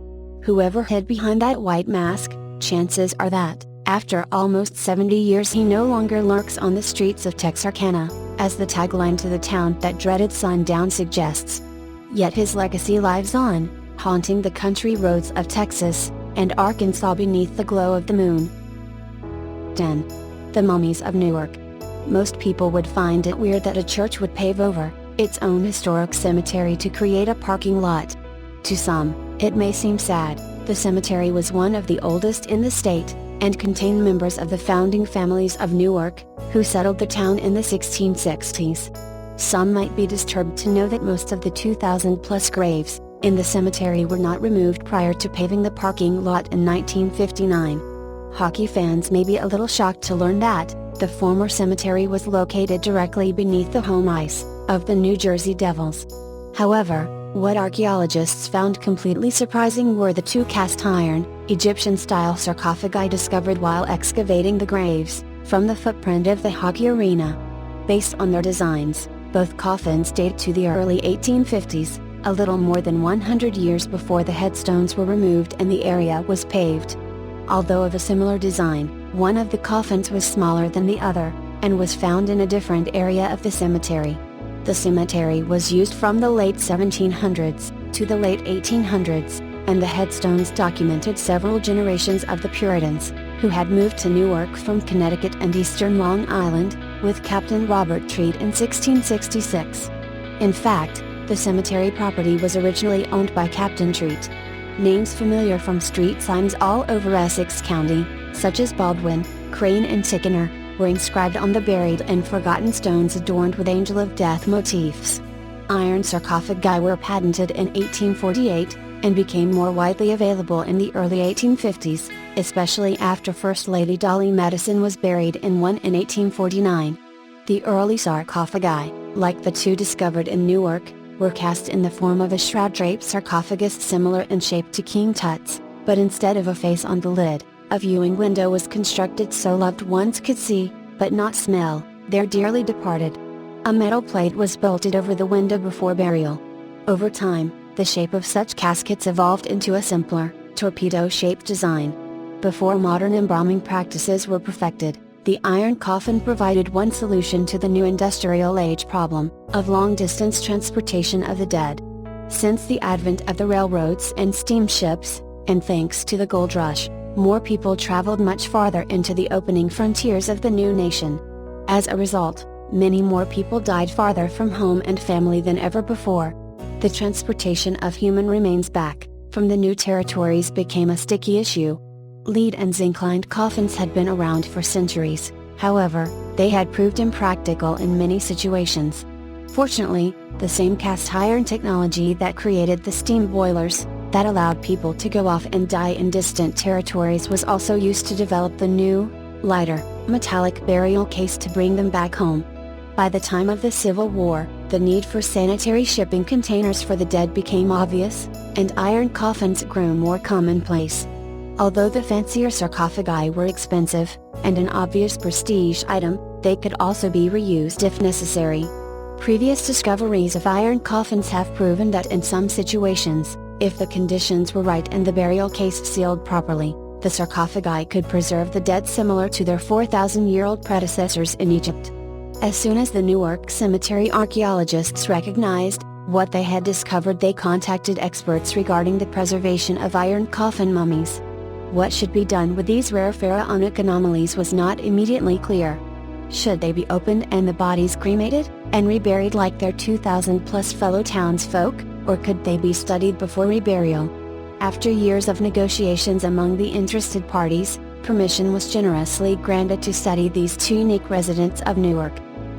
Whoever hid behind that white mask, chances are that, After almost 70 years he no longer lurks on the streets of Texarkana, as the tagline to the town that dreaded sundown suggests. Yet his legacy lives on, haunting the country roads of Texas and Arkansas beneath the glow of the moon. 10. The Mummies of Newark. Most people would find it weird that a church would pave over its own historic cemetery to create a parking lot. To some, it may seem sad. The cemetery was one of the oldest in the state, and contained members of the founding families of Newark, who settled the town in the 1660s. Some might be disturbed to know that most of the 2,000-plus graves in the cemetery were not removed prior to paving the parking lot in 1959. Hockey fans may be a little shocked to learn that the former cemetery was located directly beneath the home ice of the New Jersey Devils. However, what archaeologists found completely surprising were the two cast-iron, Egyptian-style sarcophagi discovered while excavating the graves, from the footprint of the hockey arena. Based on their designs, both coffins date to the early 1850s, a little more than 100 years before the headstones were removed and the area was paved. Although of a similar design, one of the coffins was smaller than the other, and was found in a different area of the cemetery. The cemetery was used from the late 1700s to the late 1800s, and the headstones documented several generations of the Puritans, who had moved to Newark from Connecticut and eastern Long Island, with Captain Robert Treat in 1666. In fact, the cemetery property was originally owned by Captain Treat. Names familiar from street signs all over Essex County, such as Baldwin, Crane and Tickener, were inscribed on the buried and forgotten stones adorned with Angel of Death motifs. Iron sarcophagi were patented in 1848, and became more widely available in the early 1850s, especially after First Lady Dolly Madison was buried in one in 1849. The early sarcophagi, like the two discovered in Newark, were cast in the form of a shroud-draped sarcophagus similar in shape to King Tut's, but instead of a face on the lid, a viewing window was constructed so loved ones could see, but not smell, their dearly departed. A metal plate was bolted over the window before burial. Over time, the shape of such caskets evolved into a simpler, torpedo-shaped design. Before modern embalming practices were perfected, the iron coffin provided one solution to the new industrial age problem of long-distance transportation of the dead. Since the advent of the railroads and steamships, and thanks to the gold rush, more people traveled much farther into the opening frontiers of the new nation. As a result, many more people died farther from home and family than ever before. The transportation of human remains back from the new territories became a sticky issue. Lead and zinc-lined coffins had been around for centuries, however, they had proved impractical in many situations. Fortunately, the same cast-iron technology that created the steam boilers that allowed people to go off and die in distant territories was also used to develop the new, lighter, metallic burial case to bring them back home. By the time of the Civil War, the need for sanitary shipping containers for the dead became obvious, and iron coffins grew more commonplace. Although the fancier sarcophagi were expensive, and an obvious prestige item, they could also be reused if necessary. Previous discoveries of iron coffins have proven that in some situations, if the conditions were right and the burial case sealed properly, the sarcophagi could preserve the dead similar to their 4,000-year-old predecessors in Egypt. As soon as the Newark Cemetery archaeologists recognized what they had discovered, they contacted experts regarding the preservation of iron coffin mummies. What should be done with these rare pharaonic anomalies was not immediately clear. Should they be opened and the bodies cremated, and reburied like their 2,000-plus fellow townsfolk, or could they be studied before reburial? After years of negotiations among the interested parties, permission was generously granted to study these two unique residents of Newark.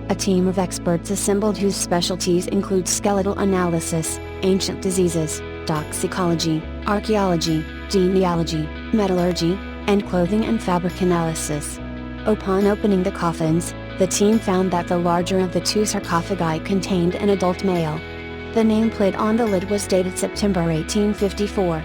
A team of experts assembled whose specialties include skeletal analysis, ancient diseases, toxicology, archaeology, genealogy, metallurgy, and clothing and fabric analysis. Upon opening the coffins, the team found that the larger of the two sarcophagi contained an adult male. The nameplate on the lid was dated September 1854.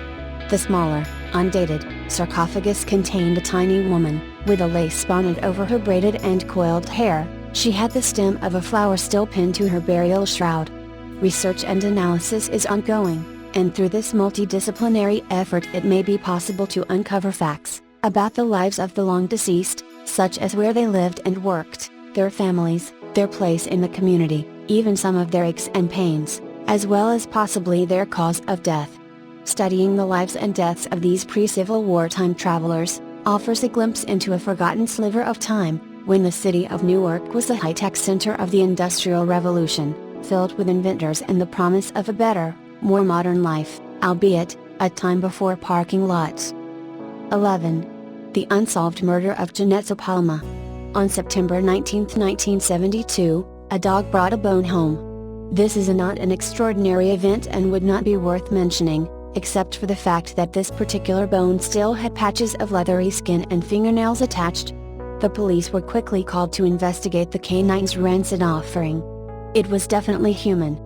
The smaller, undated, sarcophagus contained a tiny woman, with a lace bonnet over her braided and coiled hair. She had the stem of a flower still pinned to her burial shroud. Research and analysis is ongoing, and through this multidisciplinary effort it may be possible to uncover facts about the lives of the long deceased, such as where they lived and worked, their families, their place in the community, even some of their aches and pains, as well as possibly their cause of death. Studying the lives and deaths of these pre-Civil War time travelers offers a glimpse into a forgotten sliver of time, when the city of Newark was the high-tech center of the Industrial Revolution, filled with inventors and the promise of a better, more modern life, albeit, a time before parking lots. 11. The unsolved murder of Jeanette Palma. On September 19, 1972, a dog brought a bone home. This is not an extraordinary event and would not be worth mentioning, except for the fact that this particular bone still had patches of leathery skin and fingernails attached. The police were quickly called to investigate the canine's rancid offering. It was definitely human.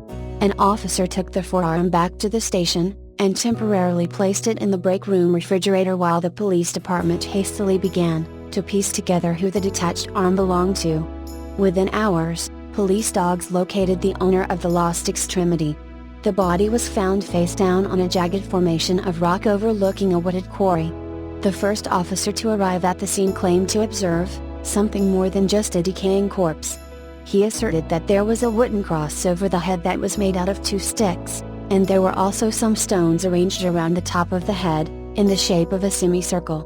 An officer took the forearm back to the station, and temporarily placed it in the break room refrigerator while the police department hastily began to piece together who the detached arm belonged to. Within hours, police dogs located the owner of the lost extremity. The body was found face down on a jagged formation of rock overlooking a wooded quarry. The first officer to arrive at the scene claimed to observe something more than just a decaying corpse. He asserted that there was a wooden cross over the head that was made out of 2 sticks, and there were also some stones arranged around the top of the head, in the shape of a semicircle.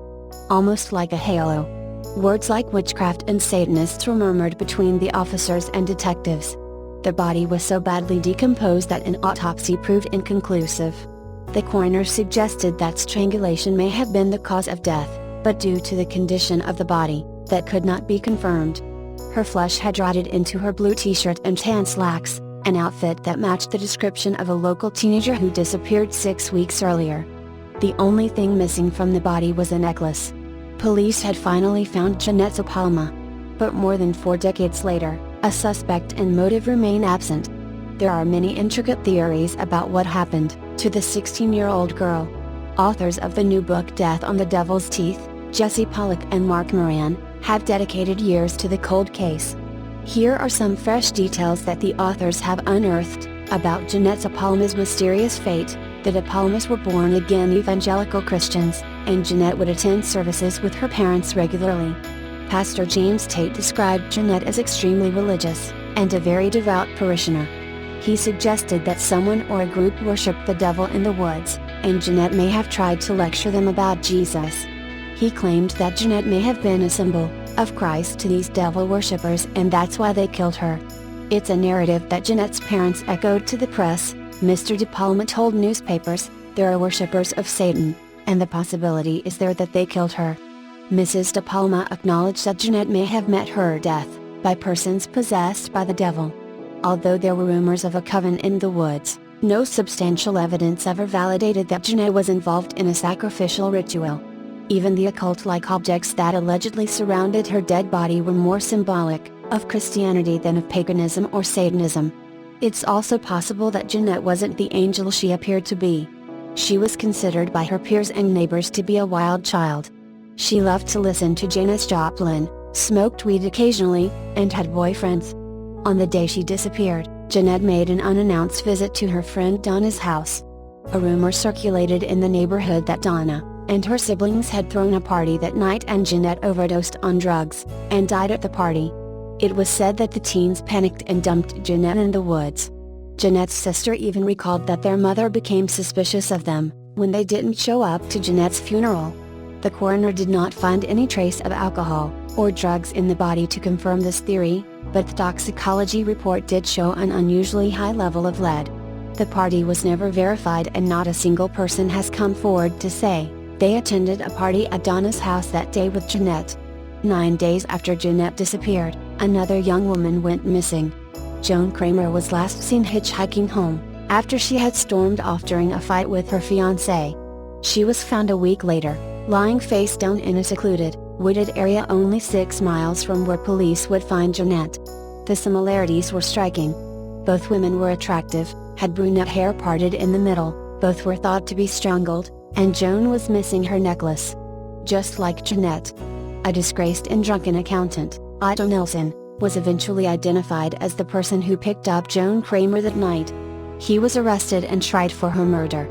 Almost like a halo. Words like witchcraft and Satanists were murmured between the officers and detectives. The body was so badly decomposed that an autopsy proved inconclusive. The coroner suggested that strangulation may have been the cause of death, but due to the condition of the body, that could not be confirmed. Her flesh had rotted into her blue t-shirt and tan slacks, an outfit that matched the description of a local teenager who disappeared 6 weeks earlier. The only thing missing from the body was a necklace. Police had finally found Jeanette Palma. But more than 4 decades later, a suspect and motive remain absent. There are many intricate theories about what happened to the 16-year-old girl. Authors of the new book Death on the Devil's Teeth, Jesse Pollock and Mark Moran, have dedicated years to the cold case. Here are some fresh details that the authors have unearthed about Jeanette Palma's mysterious fate. The De Palmas were born-again evangelical Christians, and Jeanette would attend services with her parents regularly. Pastor James Tate described Jeanette as extremely religious, and a very devout parishioner. He suggested that someone or a group worshipped the devil in the woods, and Jeanette may have tried to lecture them about Jesus. He claimed that Jeanette may have been a symbol of Christ to these devil worshippers, and that's why they killed her. It's a narrative that Jeanette's parents echoed to the press. Mr. De Palma told newspapers, "There are worshippers of Satan, and the possibility is there that they killed her." Mrs. De Palma acknowledged that Jeanette may have met her death by persons possessed by the devil. Although there were rumors of a coven in the woods, no substantial evidence ever validated that Jeanette was involved in a sacrificial ritual. Even the occult-like objects that allegedly surrounded her dead body were more symbolic of Christianity than of paganism or Satanism. It's also possible that Jeanette wasn't the angel she appeared to be. She was considered by her peers and neighbors to be a wild child. She loved to listen to Janis Joplin, smoked weed occasionally, and had boyfriends. On the day she disappeared, Jeanette made an unannounced visit to her friend Donna's house. A rumor circulated in the neighborhood that Donna and her siblings had thrown a party that night and Jeanette overdosed on drugs and died at the party. It was said that the teens panicked and dumped Jeanette in the woods. Jeanette's sister even recalled that their mother became suspicious of them when they didn't show up to Jeanette's funeral. The coroner did not find any trace of alcohol or drugs in the body to confirm this theory, but the toxicology report did show an unusually high level of lead. The party was never verified and not a single person has come forward to say they attended a party at Donna's house that day with Jeanette. 9 days after Jeanette disappeared, another young woman went missing. Joan Kramer was last seen hitchhiking home, after she had stormed off during a fight with her fiancé. She was found a week later, lying face down in a secluded, wooded area only 6 miles from where police would find Jeanette. The similarities were striking. Both women were attractive, had brunette hair parted in the middle, both were thought to be strangled, and Joan was missing her necklace. Just like Jeanette. A disgraced and drunken accountant, Otto Nelson, was eventually identified as the person who picked up Joan Kramer that night. He was arrested and tried for her murder.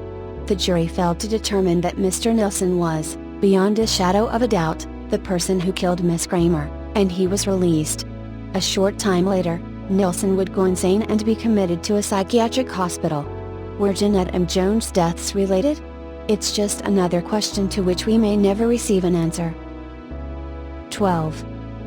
The jury failed to determine that Mr. Nelson was beyond a shadow of a doubt, the person who killed Miss Kramer, and he was released. A short time later, Nilsen would go insane and be committed to a psychiatric hospital. Were Jeanette and Joan's deaths related? It's just another question to which we may never receive an answer. 12.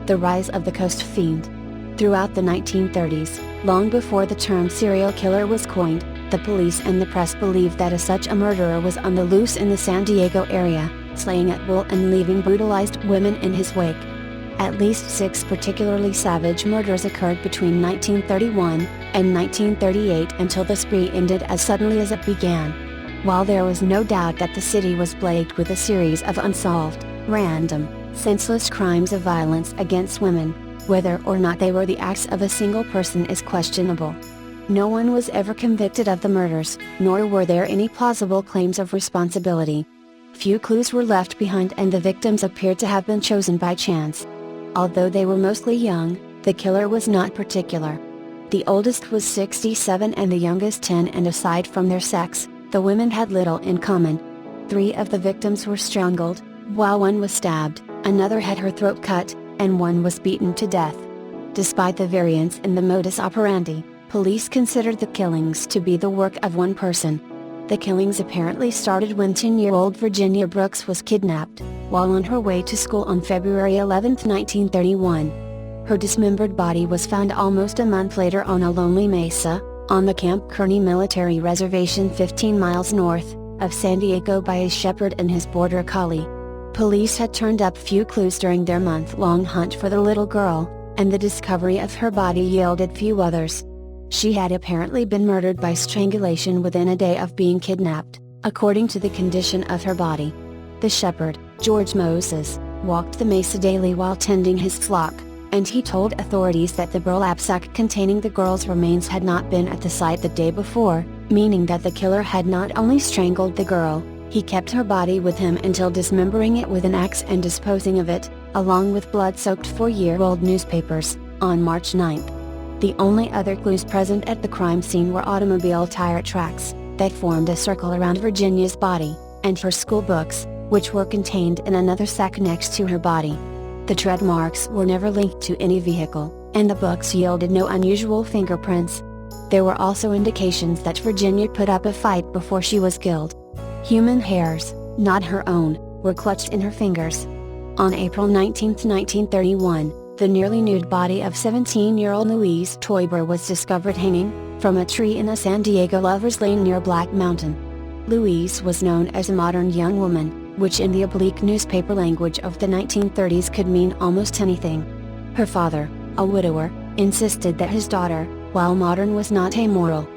The rise of the Coast Fiend. Throughout the 1930s, long before the term serial killer was coined, the police and the press believed that such a murderer was on the loose in the San Diego area, slaying at will and leaving brutalized women in his wake. At least 6 particularly savage murders occurred between 1931 and 1938 until the spree ended as suddenly as it began. While there was no doubt that the city was plagued with a series of unsolved, random, senseless crimes of violence against women, whether or not they were the acts of a single person is questionable. No one was ever convicted of the murders, nor were there any plausible claims of responsibility. Few clues were left behind and the victims appeared to have been chosen by chance. Although they were mostly young, the killer was not particular. The oldest was 67 and the youngest 10, and aside from their sex, the women had little in common. 3 of the victims were strangled, while 1 was stabbed, another had her throat cut, and 1 was beaten to death. Despite the variance in the modus operandi, police considered the killings to be the work of one person. The killings apparently started when 10-year-old Virginia Brooks was kidnapped, while on her way to school on February 11, 1931. Her dismembered body was found almost a month later on a lonely mesa, on the Camp Kearney military reservation 15 miles north of San Diego by a shepherd and his border collie. Police had turned up few clues during their month-long hunt for the little girl, and the discovery of her body yielded few others. She had apparently been murdered by strangulation within a day of being kidnapped, according to the condition of her body. The shepherd, George Moses, walked the mesa daily while tending his flock, and he told authorities that the burlap sack containing the girl's remains had not been at the site the day before, meaning that the killer had not only strangled the girl, he kept her body with him until dismembering it with an axe and disposing of it, along with blood-soaked 4-year-old newspapers, on March 9. The only other clues present at the crime scene were automobile tire tracks, that formed a circle around Virginia's body, and her school books, which were contained in another sack next to her body. The tread marks were never linked to any vehicle, and the books yielded no unusual fingerprints. There were also indications that Virginia put up a fight before she was killed. Human hairs, not her own, were clutched in her fingers. On April 19, 1931, the nearly nude body of 17-year-old Louise Toiber was discovered hanging from a tree in a San Diego lover's lane near Black Mountain. Louise was known as a modern young woman, which in the oblique newspaper language of the 1930s could mean almost anything. Her father, a widower, insisted that his daughter, while modern, was not amoral.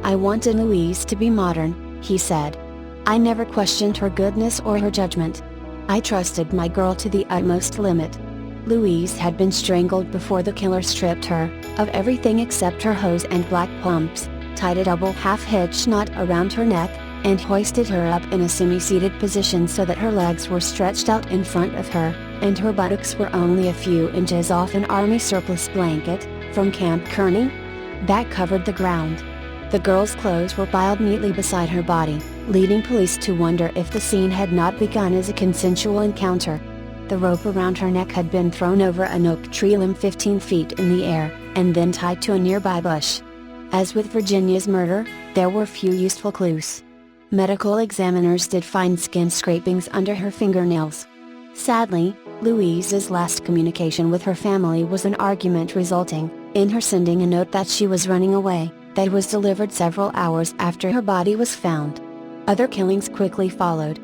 "I wanted Louise to be modern," he said. "I never questioned her goodness or her judgment. I trusted my girl to the utmost limit." Louise had been strangled before the killer stripped her of everything except her hose and black pumps, tied a double half-hitch knot around her neck, and hoisted her up in a semi-seated position so that her legs were stretched out in front of her, and her buttocks were only a few inches off an army surplus blanket from Camp Kearney that covered the ground. The girl's clothes were piled neatly beside her body, leading police to wonder if the scene had not begun as a consensual encounter. The rope around her neck had been thrown over an oak tree limb 15 feet in the air, and then tied to a nearby bush. As with Virginia's murder, there were few useful clues. Medical examiners did find skin scrapings under her fingernails. Sadly, Louise's last communication with her family was an argument resulting in her sending a note that she was running away, that was delivered several hours after her body was found. Other killings quickly followed.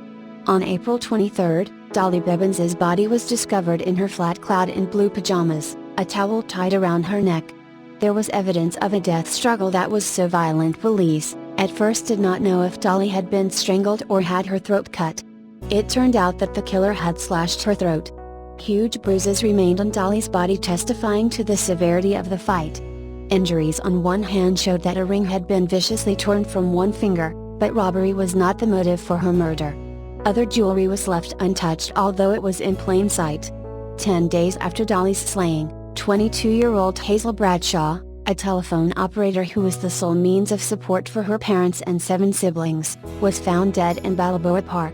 On April 23, Dolly Bibbons's body was discovered in her flat clad in blue pajamas, a towel tied around her neck. There was evidence of a death struggle that was so violent police, at first, did not know if Dolly had been strangled or had her throat cut. It turned out that the killer had slashed her throat. Huge bruises remained on Dolly's body, testifying to the severity of the fight. Injuries on one hand showed that a ring had been viciously torn from one finger, but robbery was not the motive for her murder. Other jewelry was left untouched, although it was in plain sight. 10 days after Dolly's slaying, 22-year-old Hazel Bradshaw, a telephone operator who was the sole means of support for her parents and 7 siblings, was found dead in Balboa Park.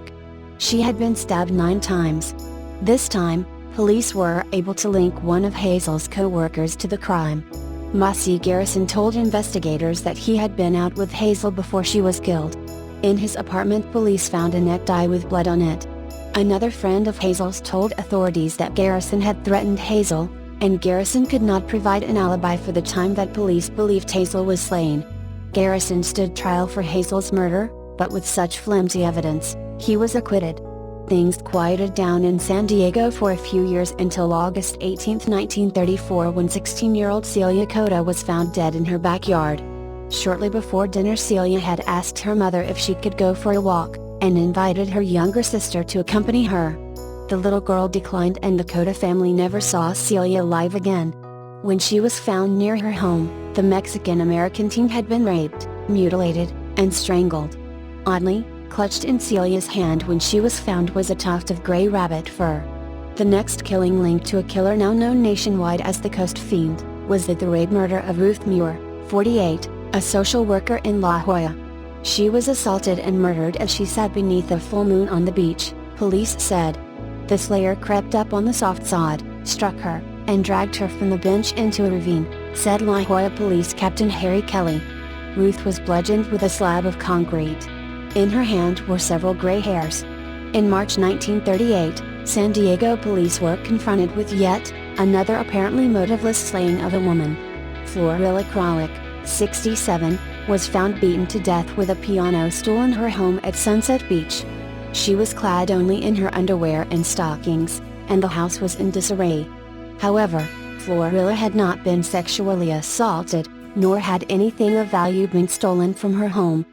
She had been stabbed 9 times. This time, police were able to link one of Hazel's co-workers to the crime. Massey Garrison told investigators that he had been out with Hazel before she was killed. In his apartment, police found a necktie with blood on it. Another friend of Hazel's told authorities that Garrison had threatened Hazel, and Garrison could not provide an alibi for the time that police believed Hazel was slain. Garrison stood trial for Hazel's murder, but with such flimsy evidence, he was acquitted. Things quieted down in San Diego for a few years until August 18, 1934, when 16-year-old Celia Cota was found dead in her backyard. Shortly before dinner, Celia had asked her mother if she could go for a walk, and invited her younger sister to accompany her. The little girl declined, and the Cota family never saw Celia alive again. When she was found near her home, the Mexican-American teen had been raped, mutilated, and strangled. Oddly, clutched in Celia's hand when she was found was a tuft of gray rabbit fur. The next killing linked to a killer now known nationwide as the Coast Fiend was the rape murder of Ruth Muir, 48, a social worker in La Jolla. She was assaulted and murdered as she sat beneath a full moon on the beach, police said. The slayer crept up on the soft sod, struck her, and dragged her from the bench into a ravine, said La Jolla Police Captain Harry Kelly. Ruth was bludgeoned with a slab of concrete. In her hand were several gray hairs. In March 1938, San Diego police were confronted with yet another apparently motiveless slaying of a woman. Florilla Kralik, 67, was found beaten to death with a piano stool in her home at Sunset Beach. She was clad only in her underwear and stockings, and the house was in disarray. However, Florilla had not been sexually assaulted, nor had anything of value been stolen from her home.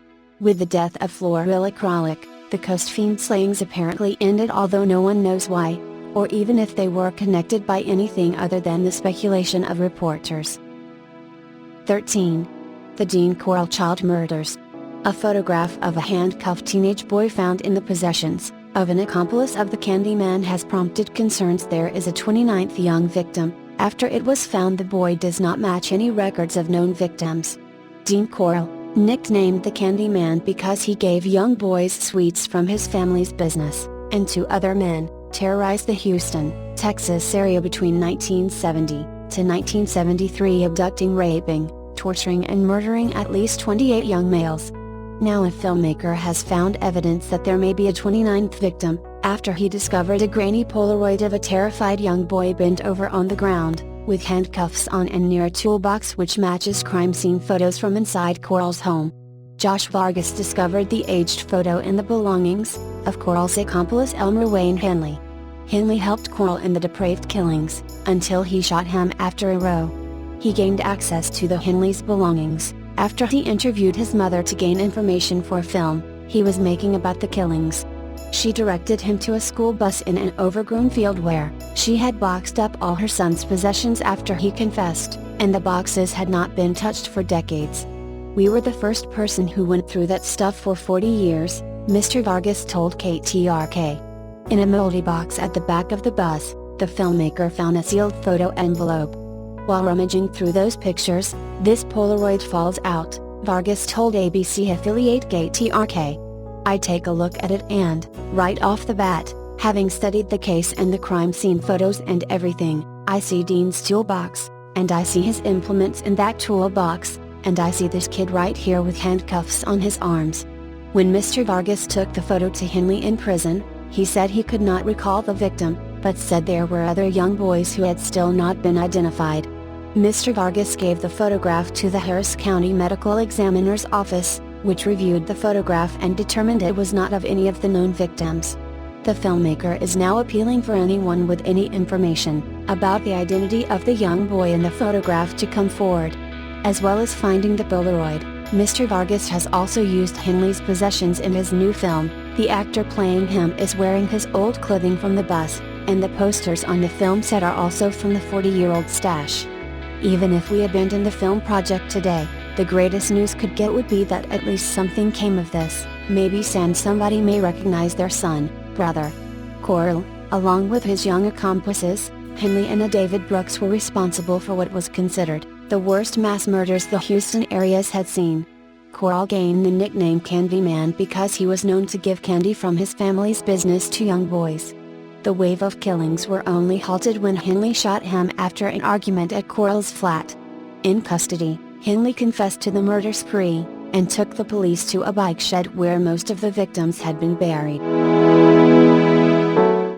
With the death of Florilla Kralik, the Coast Fiend slayings apparently ended, although no one knows why, or even if they were connected by anything other than the speculation of reporters. 13. The Dean Corll child murders. A photograph of a handcuffed teenage boy found in the possessions of an accomplice of the Candyman has prompted concerns. There is a 29th young victim. After it was found, the boy does not match any records of known victims. Dean Corll, nicknamed the Candyman because he gave young boys sweets from his family's business, and 2 other men, terrorized the Houston, Texas area between 1970 to 1973, abducting, raping, torturing and murdering at least 28 young males. Now a filmmaker has found evidence that there may be a 29th victim, after he discovered a grainy Polaroid of a terrified young boy bent over on the ground, with handcuffs on and near a toolbox which matches crime scene photos from inside Corll's home. Josh Vargas discovered the aged photo in the belongings of Corll's accomplice Elmer Wayne Henley. Henley helped Corll in the depraved killings, until he shot him after a row. He gained access to the Henley's belongings after he interviewed his mother to gain information for a film he was making about the killings. She directed him to a school bus in an overgrown field where she had boxed up all her son's possessions after he confessed, and the boxes had not been touched for decades. "We were the first person who went through that stuff for 40 years, Mr. Vargas told KTRK. In a moldy box at the back of the bus, the filmmaker found a sealed photo envelope. While rummaging through those pictures, this Polaroid falls out, Vargas told ABC affiliate KTRK. I take a look at it and, right off the bat, having studied the case and the crime scene photos and everything, I see Dean's toolbox, and I see his implements in that toolbox, and I see this kid right here with handcuffs on his arms." When Mr. Vargas took the photo to Henley in prison, he said he could not recall the victim, but said there were other young boys who had still not been identified. Mr. Vargas gave the photograph to the Harris County Medical Examiner's Office, which reviewed the photograph and determined it was not of any of the known victims. The filmmaker is now appealing for anyone with any information about the identity of the young boy in the photograph to come forward. As well as finding the Polaroid, Mr. Vargas has also used Henley's possessions in his new film. The actor playing him is wearing his old clothing from the bus, and the posters on the film set are also from the 40-year-old stash. Even if we abandon the film project today, the greatest news could get would be that at least something came of this. Maybe somebody may recognize their son, brother. Corll, along with his young accomplices, Henley and a David Brooks, were responsible for what was considered the worst mass murders the Houston areas had seen. Corll gained the nickname Candyman because he was known to give candy from his family's business to young boys. The wave of killings were only halted when Henley shot him after an argument at Corll's flat. In custody, Henley confessed to the murder spree, and took the police to a bike shed where most of the victims had been buried.